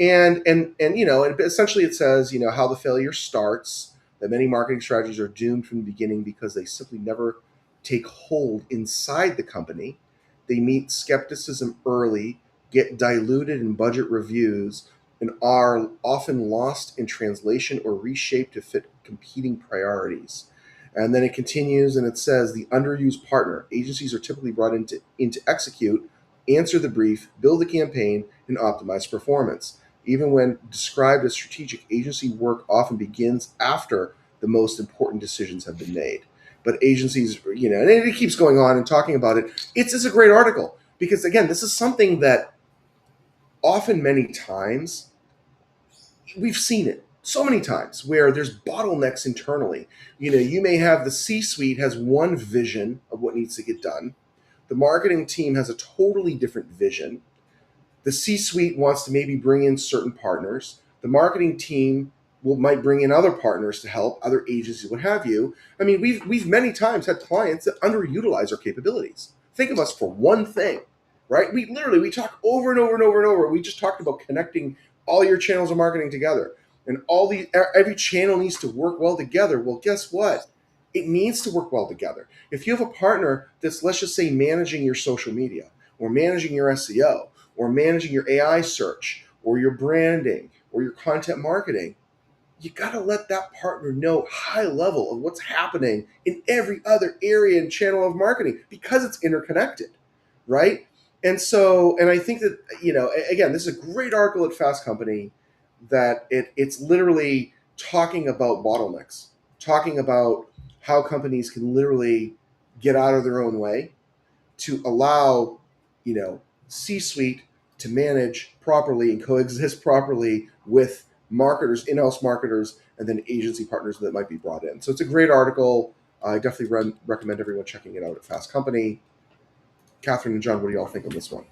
Speaker 1: And essentially it says, how the failure starts, that many marketing strategies are doomed from the beginning because they simply never take hold inside the company. They meet skepticism early, get diluted in budget reviews, and are often lost in translation or reshaped to fit competing priorities. And then it continues and it says the underused partner. Agencies are typically brought in to execute, answer the brief, build a campaign, and optimize performance. Even when described as strategic, agency work often begins after the most important decisions have been made. But agencies, and it keeps going on and talking about it. It's a great article because, again, this is something that often, many times, we've seen it so many times where there's bottlenecks internally. You may have the C-suite has one vision of what needs to get done. The marketing team has a totally different vision. The C-suite wants to maybe bring in certain partners. The marketing team might bring in other partners to help, other agencies, what have you. I mean, we've many times had clients that underutilize our capabilities. Think of us for one thing, right? We talk over and over and over and over. We just talked about connecting all your channels of marketing together, and every channel needs to work well together. Well, guess what? It needs to work well together. If you have a partner that's, let's just say, managing your social media or managing your SEO or managing your AI search or your branding or your content marketing, you got to let that partner know high level of what's happening in every other area and channel of marketing because it's interconnected, right? And I think that, again, this is a great article at Fast Company that it's literally talking about bottlenecks, talking about how companies can literally get out of their own way to allow, C-suite to manage properly and coexist properly with marketers, in-house marketers, and then agency partners that might be brought in. So it's a great article. I definitely recommend everyone checking it out at Fast Company. Catherine and John, what do y'all think on this one?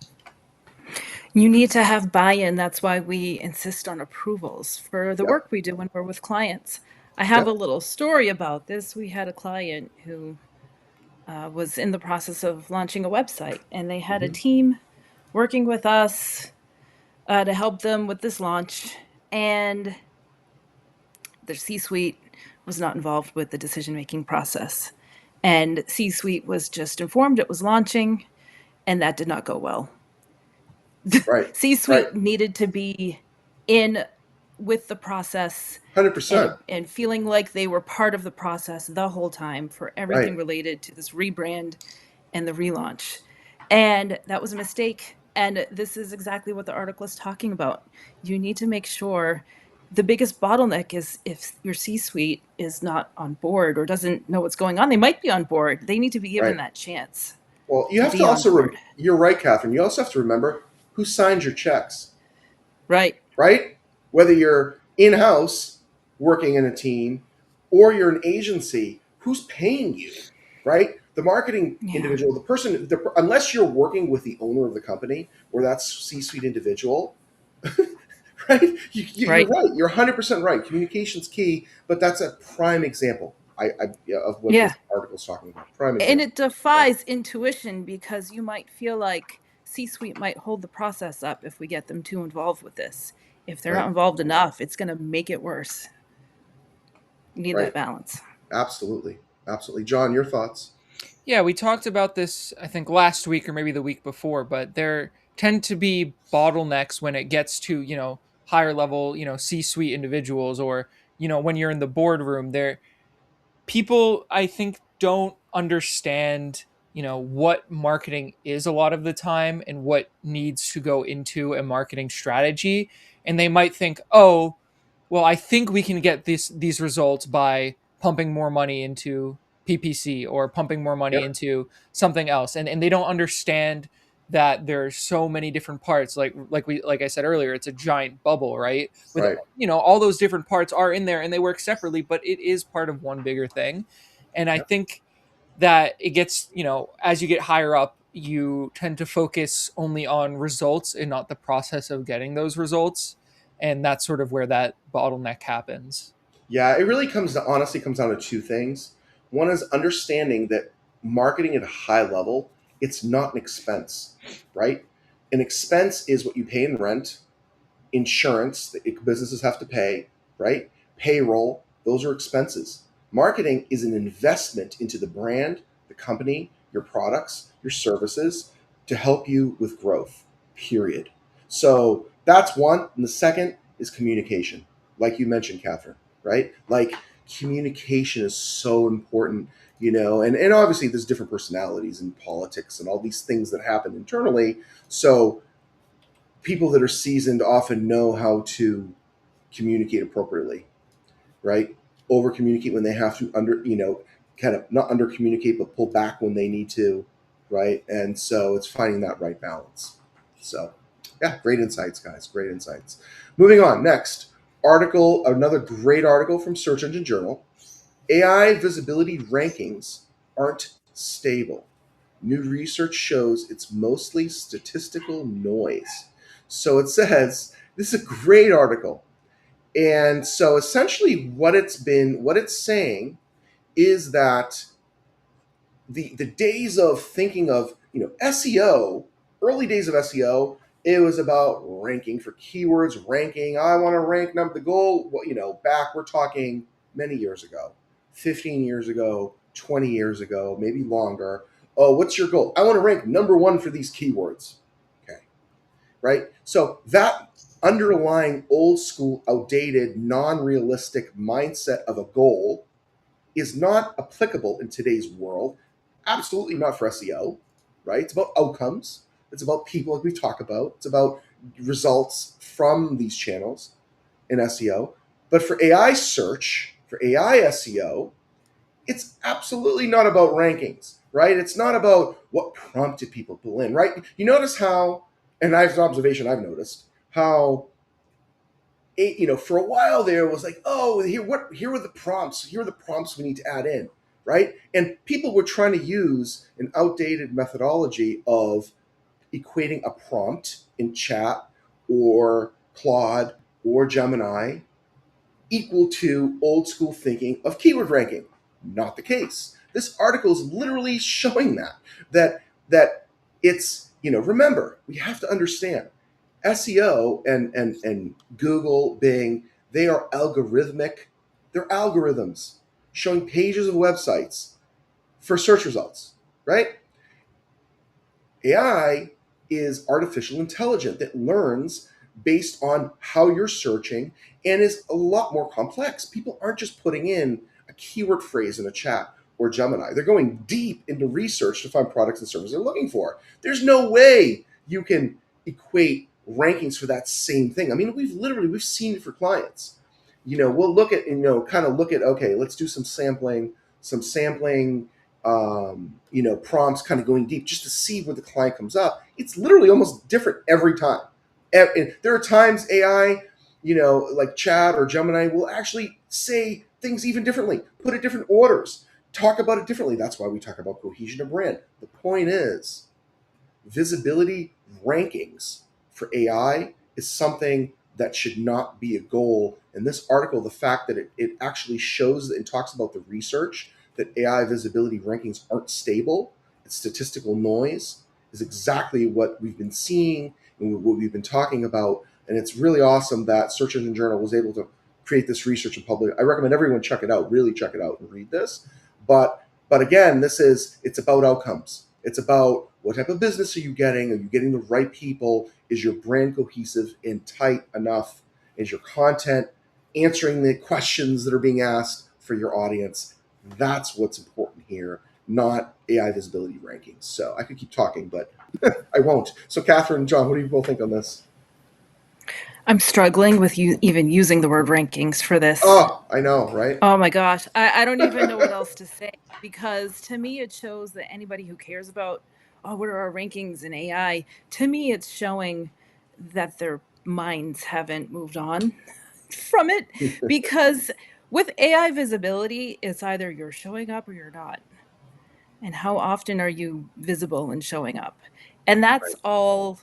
Speaker 2: You need to have buy-in. That's why we insist on approvals for the
Speaker 1: Yep.
Speaker 2: work we do when we're with clients. I have a
Speaker 1: Yep.
Speaker 2: little story about this. We had a client who was in the process of launching a website, and they had a
Speaker 1: Mm-hmm.
Speaker 2: team working with us to help them with this launch. And their C-suite was not involved with the decision-making process. And C-suite was just informed it was launching, and that did not go well.
Speaker 1: Right. Right.
Speaker 2: C-suite needed to be in with the process
Speaker 1: 100%.
Speaker 2: and feeling like they were part of the process the whole time for
Speaker 1: Right.
Speaker 2: everything related to this rebrand and the relaunch. And that was a mistake. And this is exactly what the article is talking about. You need to make sure the biggest bottleneck is if your C-suite is not on board or doesn't know what's going on. They might be on board. They need to be given
Speaker 1: Right.
Speaker 2: that chance
Speaker 1: Well, you
Speaker 2: to
Speaker 1: have to
Speaker 2: be on
Speaker 1: also,
Speaker 2: board.
Speaker 1: you're right, Catherine. You also have to remember who signs your checks,
Speaker 2: Right.
Speaker 1: right? Whether you're in house working in a team or you're an agency, who's paying you, right? The marketing
Speaker 2: Yeah.
Speaker 1: individual, the person, unless you're working with the owner of the company or that C suite individual, right? You're
Speaker 2: Right.
Speaker 1: right. You're 100% right. Communication's key, but that's a prime example of what
Speaker 2: Yeah.
Speaker 1: this article's talking about. Prime
Speaker 2: And
Speaker 1: example.
Speaker 2: it defies intuition because you might feel like C-suite might hold the process up if we get them too involved with this. If they're
Speaker 1: Right.
Speaker 2: not involved enough, it's going to make it worse. You need that
Speaker 1: Right.
Speaker 2: balance.
Speaker 1: Absolutely. Absolutely. John, your thoughts?
Speaker 3: Yeah, we talked about this, I think, last week or maybe the week before, but there tend to be bottlenecks when it gets to, higher level, C-suite individuals, or, when you're in the boardroom. There, people, I think, don't understand, what marketing is a lot of the time and what needs to go into a marketing strategy. And they might think, oh, well, I think we can get these results by pumping more money into PPC or pumping more money
Speaker 1: Yep.
Speaker 3: into something else. And they don't understand that there are so many different parts. Like I said earlier, it's a giant bubble, right? With,
Speaker 1: Right.
Speaker 3: all those different parts are in there and they work separately, but it is part of one bigger thing. And I
Speaker 1: Yep.
Speaker 3: think that it gets, as you get higher up, you tend to focus only on results and not the process of getting those results. And that's sort of where that bottleneck happens.
Speaker 1: Yeah, it really honestly comes down to two things. One is understanding that marketing at a high level, it's not an expense, right? An expense is what you pay in rent, insurance that businesses have to pay, right? Payroll, those are expenses. Marketing is an investment into the brand, the company, your products, your services to help you with growth, period. So that's one. And the second is communication, like you mentioned, Catherine, right? Like communication is so important, and obviously there's different personalities in politics and all these things that happen internally. So people that are seasoned often know how to communicate appropriately, right? Over communicate when they have to, kind of not under communicate, but pull back when they need to, right? And so it's finding that right balance. So, yeah, great insights, guys. Great insights. Moving on. Next article, another great article from Search Engine Journal. AI visibility rankings aren't stable. New research shows it's mostly statistical noise. So it says, this is a great article. And so essentially what it's saying is that the days of thinking of, SEO, early days of SEO, it was about ranking for keywords, ranking. I want to rank number the goal, back we're talking many years ago, 15 years ago, 20 years ago, maybe longer. Oh, what's your goal? I want to rank number one for these keywords. Okay. Right? So that underlying old school, outdated, non realistic mindset of a goal is not applicable in today's world. Absolutely not for SEO, right? It's about outcomes. It's about people, like we talk about. It's about results from these channels in SEO. But for AI search, for AI SEO, it's absolutely not about rankings, right? It's not about what prompted people pull in, right? You notice how, and I have an observation I've noticed, how for a while there was like, oh, here are the prompts. Here are the prompts we need to add in, right? And people were trying to use an outdated methodology of equating a prompt in chat or Claude or Gemini equal to old school thinking of keyword ranking. Not the case. This article is literally showing that it's, remember, we have to understand SEO and Google, Bing, they are algorithmic. They're algorithms showing pages of websites for search results, right? AI is artificial intelligence that learns based on how you're searching and is a lot more complex. People aren't just putting in a keyword phrase in a chat or Gemini. They're going deep into research to find products and services they're looking for. There's no way you can equate rankings for that same thing. I mean, we've seen it for clients. We'll look at, kind of look at, okay, let's do some sampling, prompts, kind of going deep just to see where the client comes up. It's literally almost different every time. And there are times AI, like Chat or Gemini, will actually say things even differently, put it different orders, talk about it differently. That's why we talk about cohesion of brand. The point is, visibility rankings for AI is something that should not be a goal. In this article, the fact that it actually shows and talks about the research that AI visibility rankings aren't stable, it's statistical noise, is exactly what we've been seeing and what we've been talking about. And it's really awesome that Search Engine Journal was able to create this research and publish. I recommend everyone check it out, really check it out and read this. But again, it's about outcomes. It's about what type of business are you getting? Are you getting the right people? Is your brand cohesive and tight enough? Is your content answering the questions that are being asked for your audience? That's what's important here, not AI visibility rankings. So I could keep talking, but I won't. So Catherine and John, what do you both think on this?
Speaker 2: I'm struggling with you even using the word rankings for this.
Speaker 1: Oh, I know, right?
Speaker 2: Oh my gosh. I don't even know what else to say, because to me it shows that anybody who cares about, oh, what are our rankings in AI, to me it's showing that their minds haven't moved on from it. Because with AI visibility, it's either you're showing up or you're not. And how often are you visible and showing up? And that's
Speaker 1: Right.
Speaker 2: all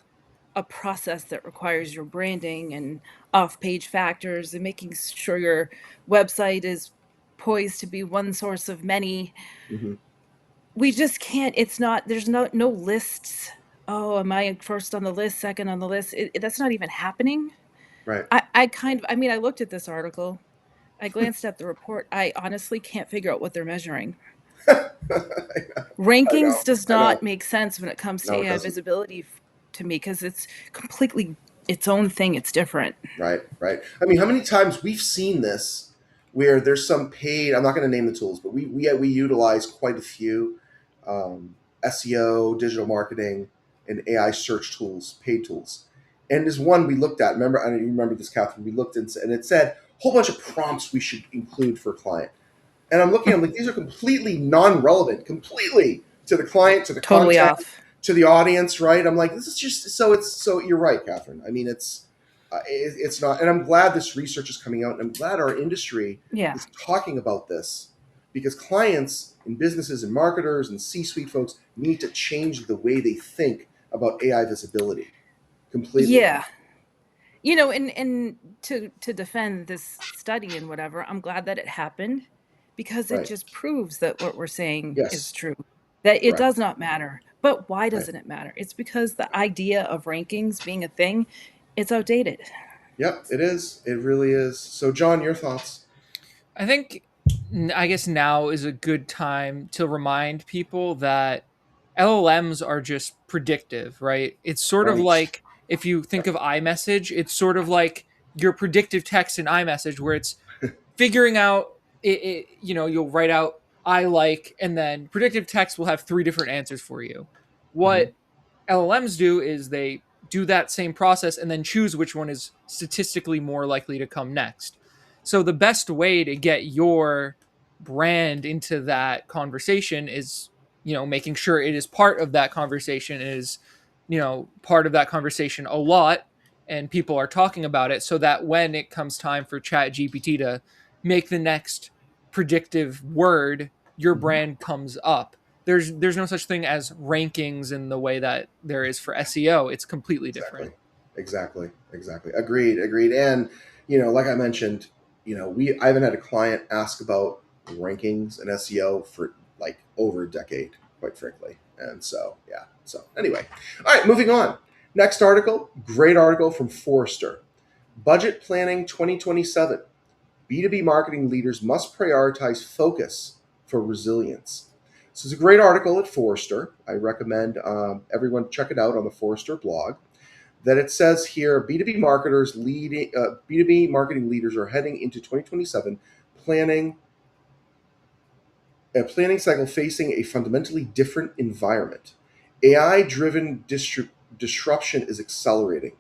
Speaker 2: a process that requires your branding and off-page factors and making sure your website is poised to be one source of many.
Speaker 1: Mm-hmm.
Speaker 2: We just can't. It's not. There's no lists. Oh, am I first on the list, second on the list? That's not even happening.
Speaker 1: Right.
Speaker 2: I mean, I looked at this article. I glanced at the report. I honestly can't figure out what they're measuring.
Speaker 1: I know.
Speaker 2: Rankings does
Speaker 1: I
Speaker 2: not
Speaker 1: know.
Speaker 2: make sense when it comes to
Speaker 1: No, it
Speaker 2: AI
Speaker 1: doesn't.
Speaker 2: visibility to me, because it's completely its own thing. It's different.
Speaker 1: Right, right. I mean, how many times we've seen this where there's some paid, I'm not going to name the tools, but we utilize quite a few SEO, digital marketing, and AI search tools, paid tools. And there's one we looked at. Remember, I don't remember this, Catherine. We looked and it said a whole bunch of prompts we should include for a client. And I'm like, these are completely non-relevant, completely to the client, to the
Speaker 2: Totally
Speaker 1: content,
Speaker 2: off.
Speaker 1: to the audience, right? I'm like, this is just so you're right, Catherine. I mean, it's not, and I'm glad this research is coming out, and I'm glad our industry
Speaker 2: Yeah.
Speaker 1: is talking about this because clients and businesses and marketers and C-suite folks need to change the way they think about AI visibility completely.
Speaker 2: Yeah. And to defend this study and whatever, I'm glad that it happened, because it
Speaker 1: Right.
Speaker 2: just proves that what we're saying is
Speaker 1: Yes.
Speaker 2: true. That it
Speaker 1: Right.
Speaker 2: does not matter. But why
Speaker 1: Right.
Speaker 2: doesn't it matter? It's because the idea of rankings being a thing, it's outdated.
Speaker 1: Yep. It is. It really is. So, John, your thoughts?
Speaker 3: I think I guess now is a good time to remind people that LLMs are just predictive, right? It's sort of
Speaker 1: Right.
Speaker 3: like if you think of iMessage, it's sort of like your predictive text in iMessage where it's figuring out you'll write out I like, and then predictive text will have three different answers for you.
Speaker 1: Hmm.
Speaker 3: What LLMs do is they do that same process and then choose which one is statistically more likely to come next. So the best way to get your brand into that conversation is, making sure it is part of that conversation, is, part of that conversation a lot, and people are talking about it, so that when it comes time for Chat GPT to make the next predictive word, your
Speaker 1: Hmm.
Speaker 3: brand comes up. There's no such thing as rankings in the way that there is for SEO. It's completely
Speaker 1: Exactly.
Speaker 3: different.
Speaker 1: Exactly. Agreed. And like I mentioned, I haven't had a client ask about rankings and SEO for like over a decade, quite frankly. And so yeah. So anyway, all right, moving on. Next article, great article from Forrester. Budget Planning 2027. B2B marketing leaders must prioritize focus for resilience. So it's a great article at Forrester. I recommend everyone check it out on the Forrester blog. That it says here, B2B marketing leaders are heading into 2027 planning a planning cycle facing a fundamentally different environment. AI driven disruption is accelerating.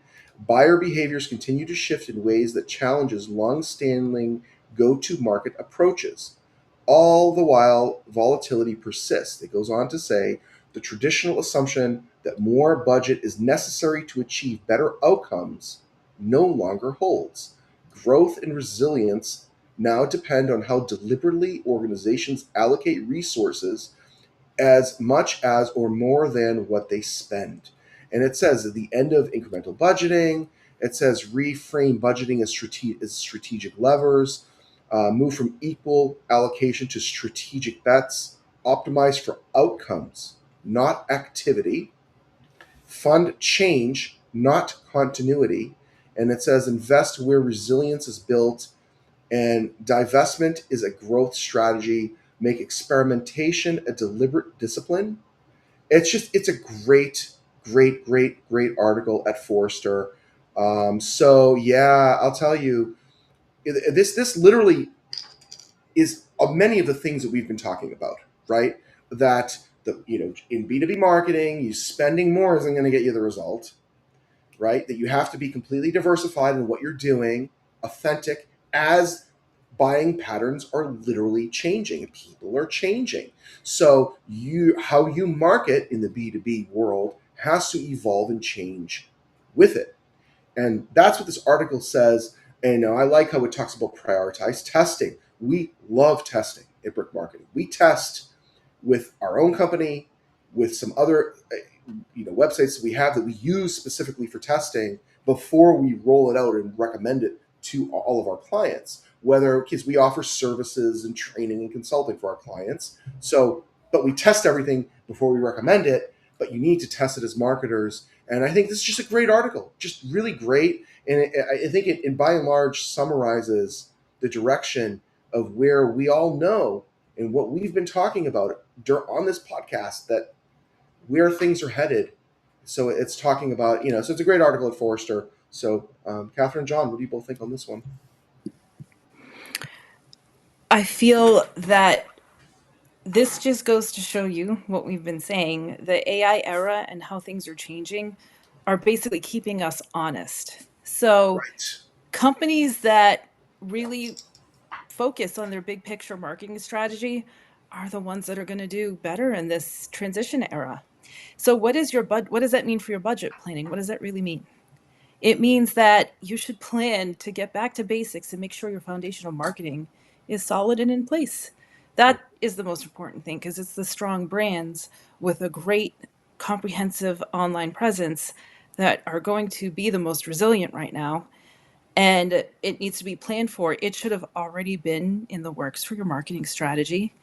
Speaker 1: Buyer behaviors continue to shift in ways that challenges long-standing go-to-market approaches. All the while, volatility persists. It goes on to say the traditional assumption that more budget is necessary to achieve better outcomes no longer holds. Growth and resilience now depend on how deliberately organizations allocate resources as much as or more than what they spend. And it says at the end of incremental budgeting, it says reframe budgeting as strategic levers, move from equal allocation to strategic bets, optimize for outcomes, not activity, fund change, not continuity. And it says invest where resilience is built, and divestment is a growth strategy. Make experimentation a deliberate discipline. It's a great article at Forrester. So yeah, I'll tell you, this literally is of many of the things that we've been talking about, right? That in B2B marketing, you spending more isn't going to get you the result, right? That you have to be completely diversified in what you're doing, authentic, as buying patterns are literally changing. People are changing. So how you market in the B2B world has to evolve and change with it. And that's what this article says. And I like how it talks about prioritize testing. We love testing at Brick Marketing. We test with our own company, with some other websites that we have that we use specifically for testing before we roll it out and recommend it to all of our clients. Whether because we offer services and training and consulting for our clients, so but we test everything before we recommend it. But you need to test it as marketers, and I think this is just a great article, just really great, and I think it by and large summarizes the direction of where we all know and what we've been talking about on this podcast, that where things are headed. So it's talking about, so it's a great article at Forrester. So, Catherine and John, what do you both think on this one?
Speaker 2: I feel that this just goes to show you what we've been saying. The AI era and how things are changing are basically keeping us honest. So,
Speaker 1: Right.
Speaker 2: companies that really focus on their big picture marketing strategy are the ones that are going to do better in this transition era. So, what does that mean for your budget planning? What does that really mean? It means that you should plan to get back to basics and make sure your foundational marketing is solid and in place. That is the most important thing because it's the strong brands with a great comprehensive online presence that are going to be the most resilient right now. And it needs to be planned for. It should have already been in the works for your marketing strategy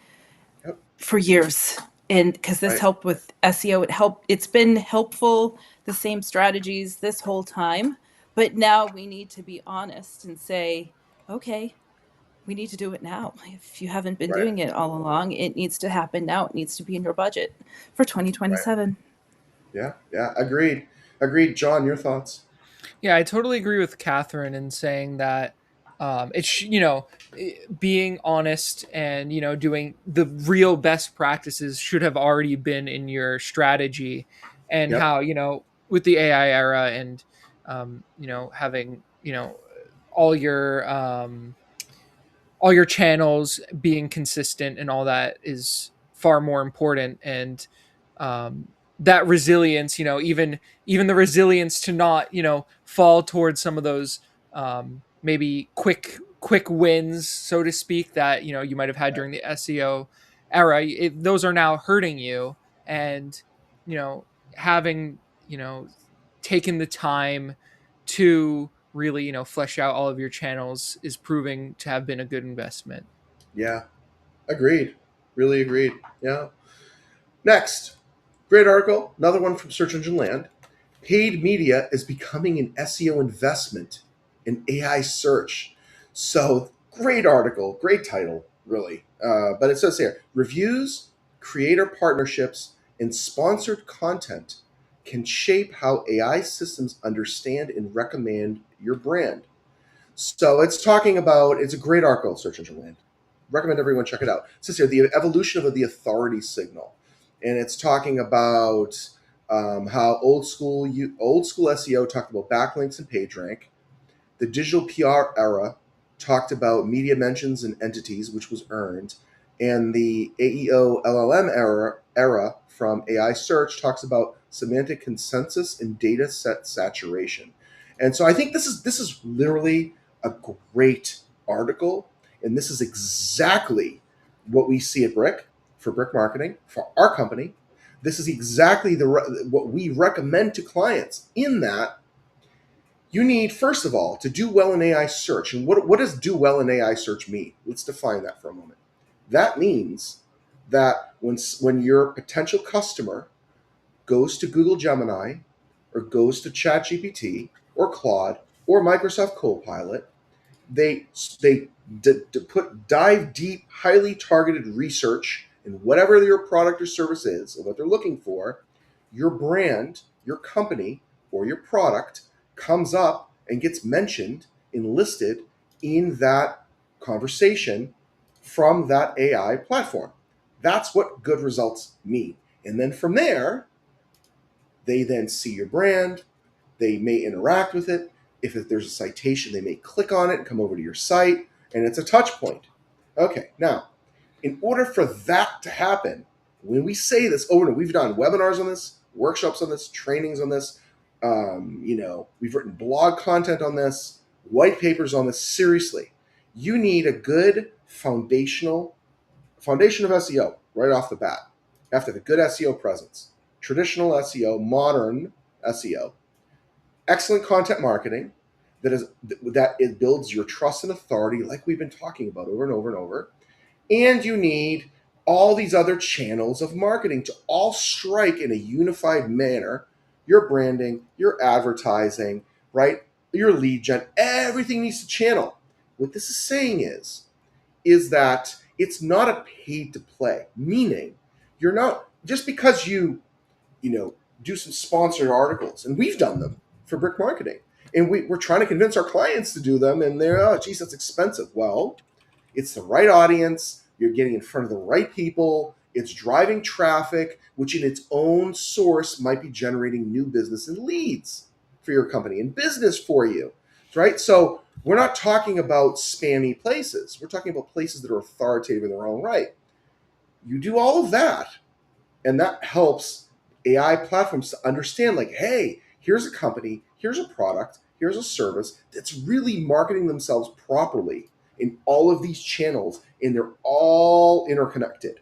Speaker 1: Yep.
Speaker 2: for years. And because this
Speaker 1: Right.
Speaker 2: helped with SEO, it's been helpful, the same strategies this whole time. But now we need to be honest and say, okay, we need to do it now. If you haven't been
Speaker 1: Right.
Speaker 2: doing it all along, it needs to happen now. It needs to be in your budget for
Speaker 1: Right.
Speaker 2: 2027.
Speaker 1: Yeah. Yeah. Agreed. Agreed. John, your thoughts?
Speaker 3: Yeah, I totally agree with Catherine in saying that you know, being honest and, you know, doing the real best practices should have already been in your strategy. And
Speaker 1: Yep.
Speaker 3: how, you know, with the AI era and, you know, having, you know, all your um, all your channels being consistent and all that is far more important. And um, that resilience, you know, even the resilience to not, you know, fall towards some of those maybe quick wins, so to speak, that, you know, you might have had
Speaker 1: Right.
Speaker 3: during the SEO era. Those are now hurting you. And, you know, having, you know, taken the time to really, you know, flesh out all of your channels is proving to have been a good investment.
Speaker 1: Yeah. Agreed. Really agreed. Yeah. Next, great article. Another one from Search Engine Land. Paid media is becoming an SEO investment in AI search. So, great article, great title, really. But it says here reviews, creator partnerships, and sponsored content can shape how AI systems understand and recommend your brand. So it's talking about, it's a great article, Search Engine Land. Recommend everyone check it out. It says here, the evolution of the authority signal. And it's talking about how old school SEO talked about backlinks and page rank. The digital PR era talked about media mentions and entities, which was earned. And the AEO LLM era from AI search talks about semantic consensus and data set saturation. And so I think this is literally a great article, and this is exactly what we see at Brick for Brick Marketing for our company. This is exactly what we recommend to clients. In that, you need, first of all, to do well in AI search. And what does do well in AI search mean? Let's define that for a moment. That means that when your potential customer goes to Google Gemini or goes to ChatGPT or Claude or Microsoft Copilot, they dive deep, highly targeted research in whatever your product or service is and what they're looking for. Your brand, your company, or your product comes up and gets mentioned and listed in that conversation from that AI platform. That's what good results mean. And then from there, they then see your brand, they may interact with it. If there's a citation, they may click on it and come over to your site, and it's a touch point. Okay, now, in order for that to happen, when we say this over and over, we've done webinars on this, workshops on this, trainings on this. We've written blog content on this, white papers on this. Seriously, you need a good foundation of SEO right off the bat. You have to have a good SEO presence, traditional SEO, modern SEO, excellent content marketing that it builds your trust and authority, like we've been talking about over and over and over. And you need all these other channels of marketing to all strike in a unified manner. Your branding, your advertising, right? Your lead gen, everything needs to channel. What this is saying is that it's not a paid to play, meaning you're not, just because you know, do some sponsored articles, and we've done them for Brick Marketing, and we're trying to convince our clients to do them, and they're, oh, geez, that's expensive. Well, it's the right audience. You're getting in front of the right people. It's driving traffic, which in its own source might be generating new business and leads for your company and business for you, right? So we're not talking about spammy places. We're talking about places that are authoritative in their own right. You do all of that, and that helps AI platforms to understand, like, hey, here's a company, here's a product, here's a service that's really marketing themselves properly in all of these channels, and they're all interconnected.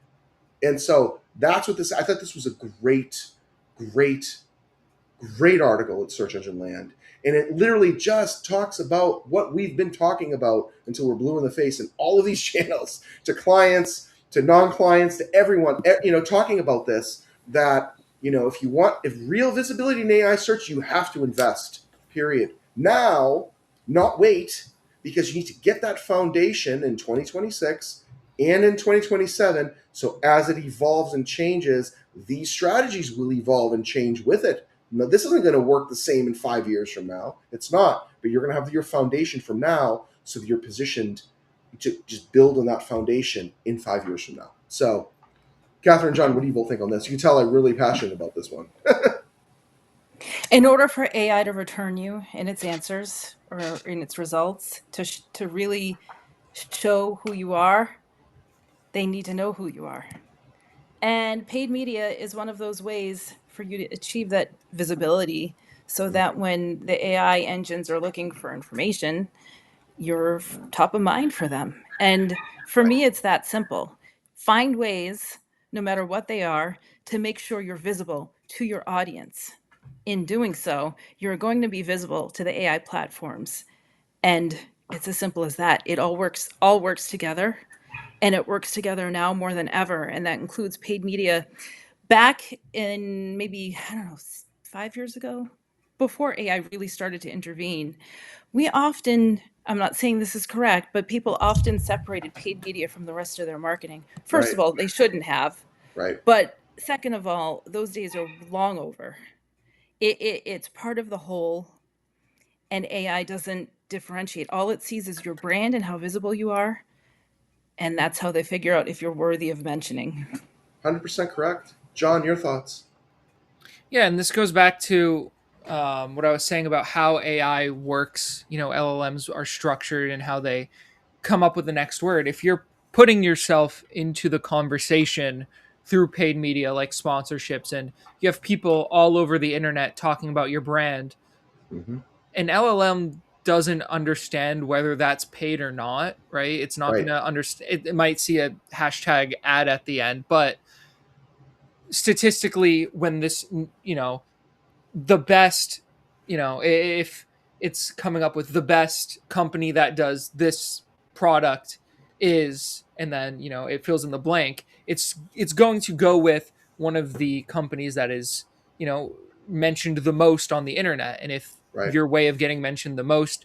Speaker 1: And so that's what this, I thought this was a great, great article at Search Engine Land. And it literally just talks about what we've been talking about until we're blue in the face in all of these channels, to clients, to non-clients, to everyone, talking about this, that, if real visibility in AI search, you have to invest, period. Now, not wait. because you need to get that foundation in 2026 and in 2027. So as it evolves and changes, these strategies will evolve and change with it. Now, this isn't going to work the same in 5 years from now. It's not, but you're going to have your foundation from now so that you're positioned to just build on that foundation in 5 years from now. So, Catherine and John, what do you both think on this? You can tell I'm really passionate about this one.
Speaker 2: In order for AI to return you in its answers or in its results, to really show who you are, they need to know who you are. And paid media is one of those ways for you to achieve that visibility so that when the AI engines are looking for information, you're top of mind for them. And for me, it's that simple. Find ways, no matter what they are, to make sure you're visible to your audience. In doing so, you're going to be visible to the AI platforms. And it's as simple as that. It all works together, and it works together now more than ever. And that includes paid media. Back in maybe, I don't know, 5 years ago, before AI really started to intervene, we often, I'm not saying this is correct, but people often separated paid media from the rest of their marketing. First
Speaker 1: Right,
Speaker 2: of all, they shouldn't have.
Speaker 1: right,
Speaker 2: But second of all, those days are long over. It's part of the whole, and AI doesn't differentiate. All it sees is your brand and how visible you are, and that's how they figure out if you're worthy of mentioning.
Speaker 1: 100% correct. John, your thoughts?
Speaker 3: Yeah, and this goes back to what I was saying about how AI works. LLMs are structured and how they come up with the next word. If you're putting yourself into the conversation through paid media like sponsorships, and you have people all over the internet talking about your brand,
Speaker 1: Mm-hmm.
Speaker 3: an LLM doesn't understand whether that's paid or not, right? It's not going
Speaker 1: Right,
Speaker 3: to understand. It might see a hashtag ad at the end, but statistically, when this, the best, if it's coming up with the best company that does this product is, and then it fills in the blank, it's going to go with one of the companies that is mentioned the most on the internet. And if
Speaker 1: right,
Speaker 3: your way of getting mentioned the most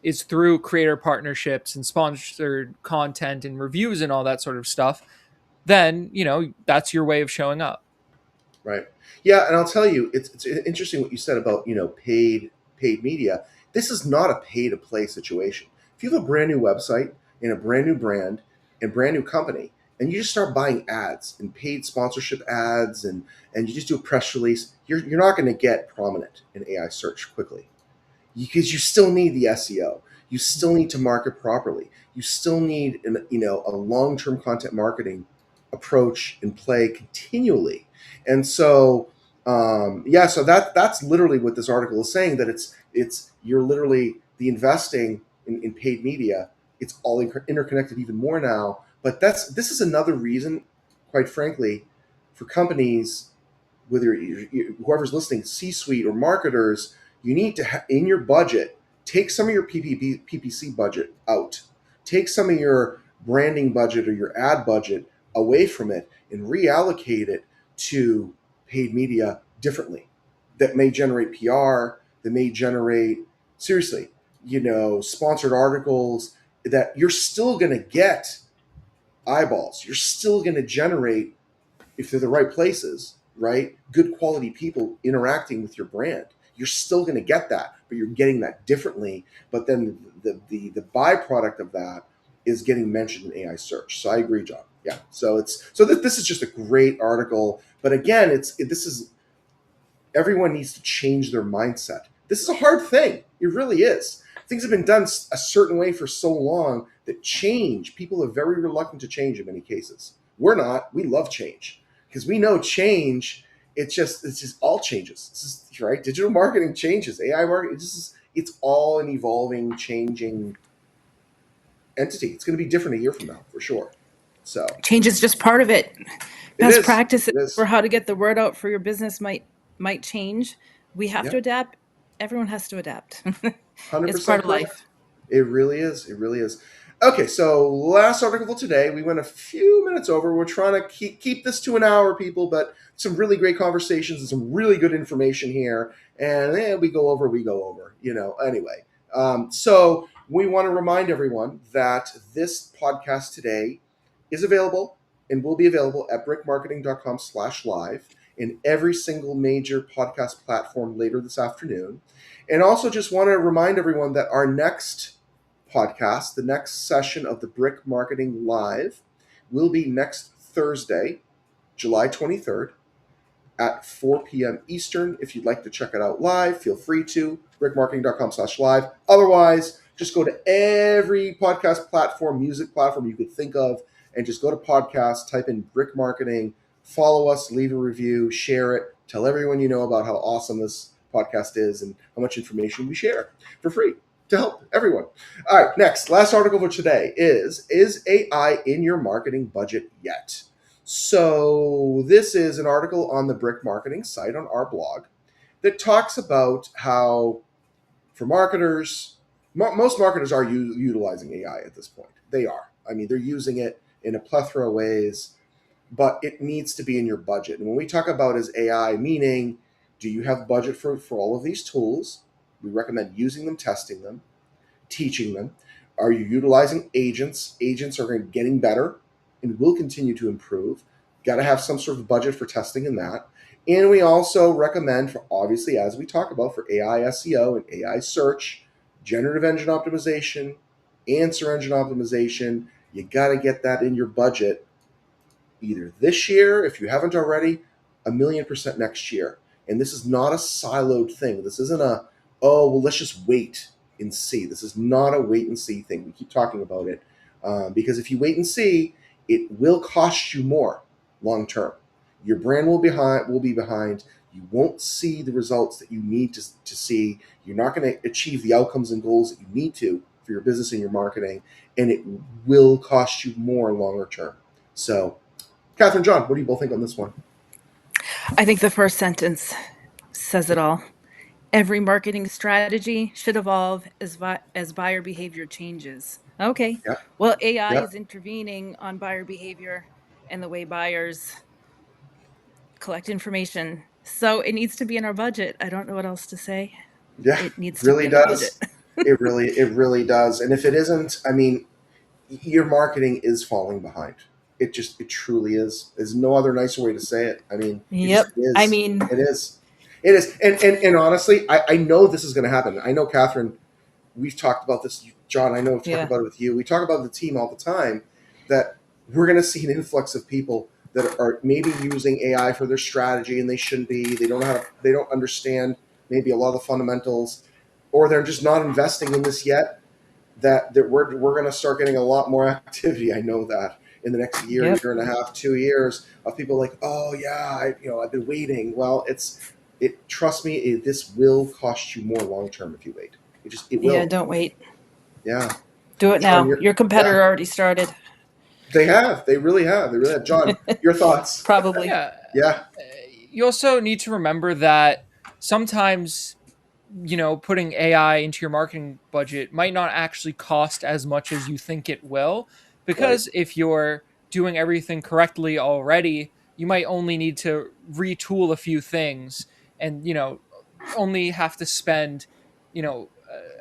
Speaker 3: is through creator partnerships and sponsored content and reviews and all that sort of stuff, then that's your way of showing up.
Speaker 1: right. Yeah, and I'll tell you, it's interesting what you said about paid media. This is not a pay to play situation. If you have a brand new website and a brand new brand and brand new company, and you just start buying ads and paid sponsorship ads, and you just do a press release, you're not going to get prominent in AI search quickly, because you still need the SEO. You still need to market properly. You still need a long-term content marketing approach and play continually. And so yeah, so that's literally what this article is saying, that it's you're literally the investing in paid media. It's all interconnected even more now. But this is another reason, quite frankly, for companies, whether whoever's listening, C-suite or marketers, you need to in your budget, take some of your PPC budget out, take some of your branding budget or your ad budget away from it, and reallocate it to paid media differently. That may generate PR, that may generate, seriously, sponsored articles, that you're still going to get eyeballs. You're still going to generate, if they're the right places, right? Good quality people interacting with your brand. You're still going to get that, but you're getting that differently. But then the byproduct of that is getting mentioned in AI search. So I agree, John. Yeah. So this is just a great article. But again, this is, everyone needs to change their mindset. This is a hard thing. It really is. Things have been done a certain way for so long that people are very reluctant to change in many cases. We're not. We love change because we know change. It's just all changes. This is right. Digital marketing changes. AI marketing. It's all an evolving, changing entity. It's going to be different a year from now for sure. So
Speaker 2: Change is just part of it.
Speaker 1: it
Speaker 2: Best
Speaker 1: is.
Speaker 2: practices
Speaker 1: It is.
Speaker 2: for how to get the word out for your business might change. We have
Speaker 1: Yeah.
Speaker 2: to adapt. Everyone has to adapt.
Speaker 1: one Hundred
Speaker 2: It's part
Speaker 1: percent
Speaker 2: of
Speaker 1: correct.
Speaker 2: life.
Speaker 1: It really is. It really is. Okay, so last article for today. We went a few minutes over. We're trying to keep this to an hour, people, but some really great conversations and some really good information here. And we go over. Anyway, so we want to remind everyone that this podcast today is available and will be available at brickmarketing.com/live in every single major podcast platform later this afternoon. And also just want to remind everyone that our next podcast, the next session of the Brick Marketing Live, will be next Thursday, July 23rd at 4 p.m. Eastern. If you'd like to check it out live, feel free to, brickmarketing.com/live. Otherwise, just go to every podcast platform, music platform you could think of, and just go to podcast, type in Brick Marketing, follow us, leave a review, share it, tell everyone you know about how awesome this podcast is and how much information we share for free to help everyone. All right, next, last article for today is AI in your marketing budget yet? So this is an article on the Brick Marketing site on our blog that talks about how for marketers, most marketers are utilizing AI at this point. They are. I mean, they're using it in a plethora of ways, but it needs to be in your budget. And when we talk about as AI, meaning do you have budget for all of these tools? We recommend using them, testing them, teaching them. Are you utilizing agents? Agents are getting better and will continue to improve. Got to have some sort of budget for testing in that. And we also recommend for, obviously, as we talk about, for AI SEO and AI search, generative engine optimization, answer engine optimization, you got to get that in your budget either this year, if you haven't already, 1,000,000% next year. And this is not a siloed thing. This isn't a, oh, well, let's just wait and see. This is not a wait and see thing. We keep talking about it because if you wait and see, it will cost you more long term. Your brand will be behind. You won't see the results that you need to see. You're not going to achieve the outcomes and goals that you need to for your business and your marketing, and it will cost you more longer term. So, Catherine, John, what do you both think on this one?
Speaker 2: I think the first sentence says it all. Every marketing strategy should evolve as buyer behavior changes. Okay.
Speaker 1: Yeah,
Speaker 2: Well, AI
Speaker 1: yeah,
Speaker 2: is intervening on buyer behavior and the way buyers collect information. So it needs to be in our budget. I don't know what else to say.
Speaker 1: yeah.
Speaker 2: It needs to be
Speaker 1: Really
Speaker 2: in the budget.
Speaker 1: does. It really does. And if it isn't, I mean, your marketing is falling behind. It truly is. There's no other nicer way to say it. I mean, it just
Speaker 2: Yep. I
Speaker 1: is.
Speaker 2: mean,
Speaker 1: It is. It is. And honestly, I know this is going to happen. I know, Catherine, we've talked about this. John, I know we've talked
Speaker 2: yeah.
Speaker 1: about it with you. We talk about the team all the time that we're going to see an influx of people that are maybe using AI for their strategy and they shouldn't be. They don't know how to, they don't understand maybe a lot of the fundamentals, or they're just not investing in this yet. That we're going to start getting a lot more activity. I know that in the next year,
Speaker 2: Yep.
Speaker 1: year and a half, 2 years of people like, oh yeah, I've been waiting. Well, trust me, this will cost you more long term if you wait. It
Speaker 2: Yeah,
Speaker 1: will.
Speaker 2: don't wait.
Speaker 1: Yeah.
Speaker 2: Do it
Speaker 1: John,
Speaker 2: now. Your
Speaker 1: yeah,
Speaker 2: competitor already started.
Speaker 1: they have. They really have. They really have. John, your thoughts?
Speaker 2: Probably.
Speaker 3: Yeah.
Speaker 1: Yeah.
Speaker 3: You also need to remember that sometimes putting AI into your marketing budget might not actually cost as much as you think it will,
Speaker 1: Right.
Speaker 3: because if you're doing everything correctly already, you might only need to retool a few things and only have to spend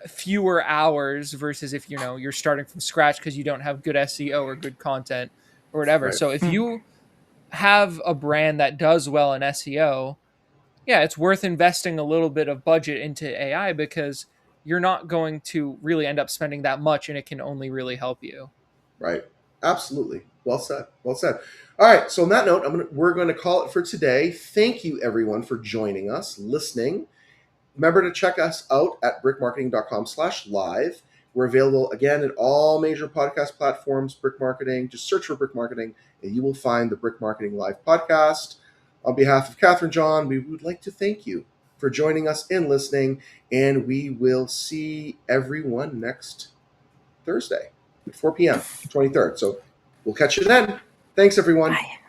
Speaker 3: fewer hours versus if you're starting from scratch because you don't have good SEO or good content or whatever.
Speaker 1: Right.
Speaker 3: So if
Speaker 2: Mm.
Speaker 3: you have a brand that does well in SEO, yeah, it's worth investing a little bit of budget into AI because you're not going to really end up spending that much and it can only really help you.
Speaker 1: Right. Absolutely. Well said. Well said. All right. So on that note, we're going to call it for today. Thank you, everyone, for joining us, listening. Remember to check us out at brickmarketing.com/live. We're available again at all major podcast platforms, Brick Marketing. Just search for Brick Marketing and you will find the Brick Marketing Live podcast. On behalf of Catherine, John, we would like to thank you for joining us and listening. And we will see everyone next Thursday at 4 p.m., 23rd. So we'll catch you then. Thanks, everyone.
Speaker 2: Bye.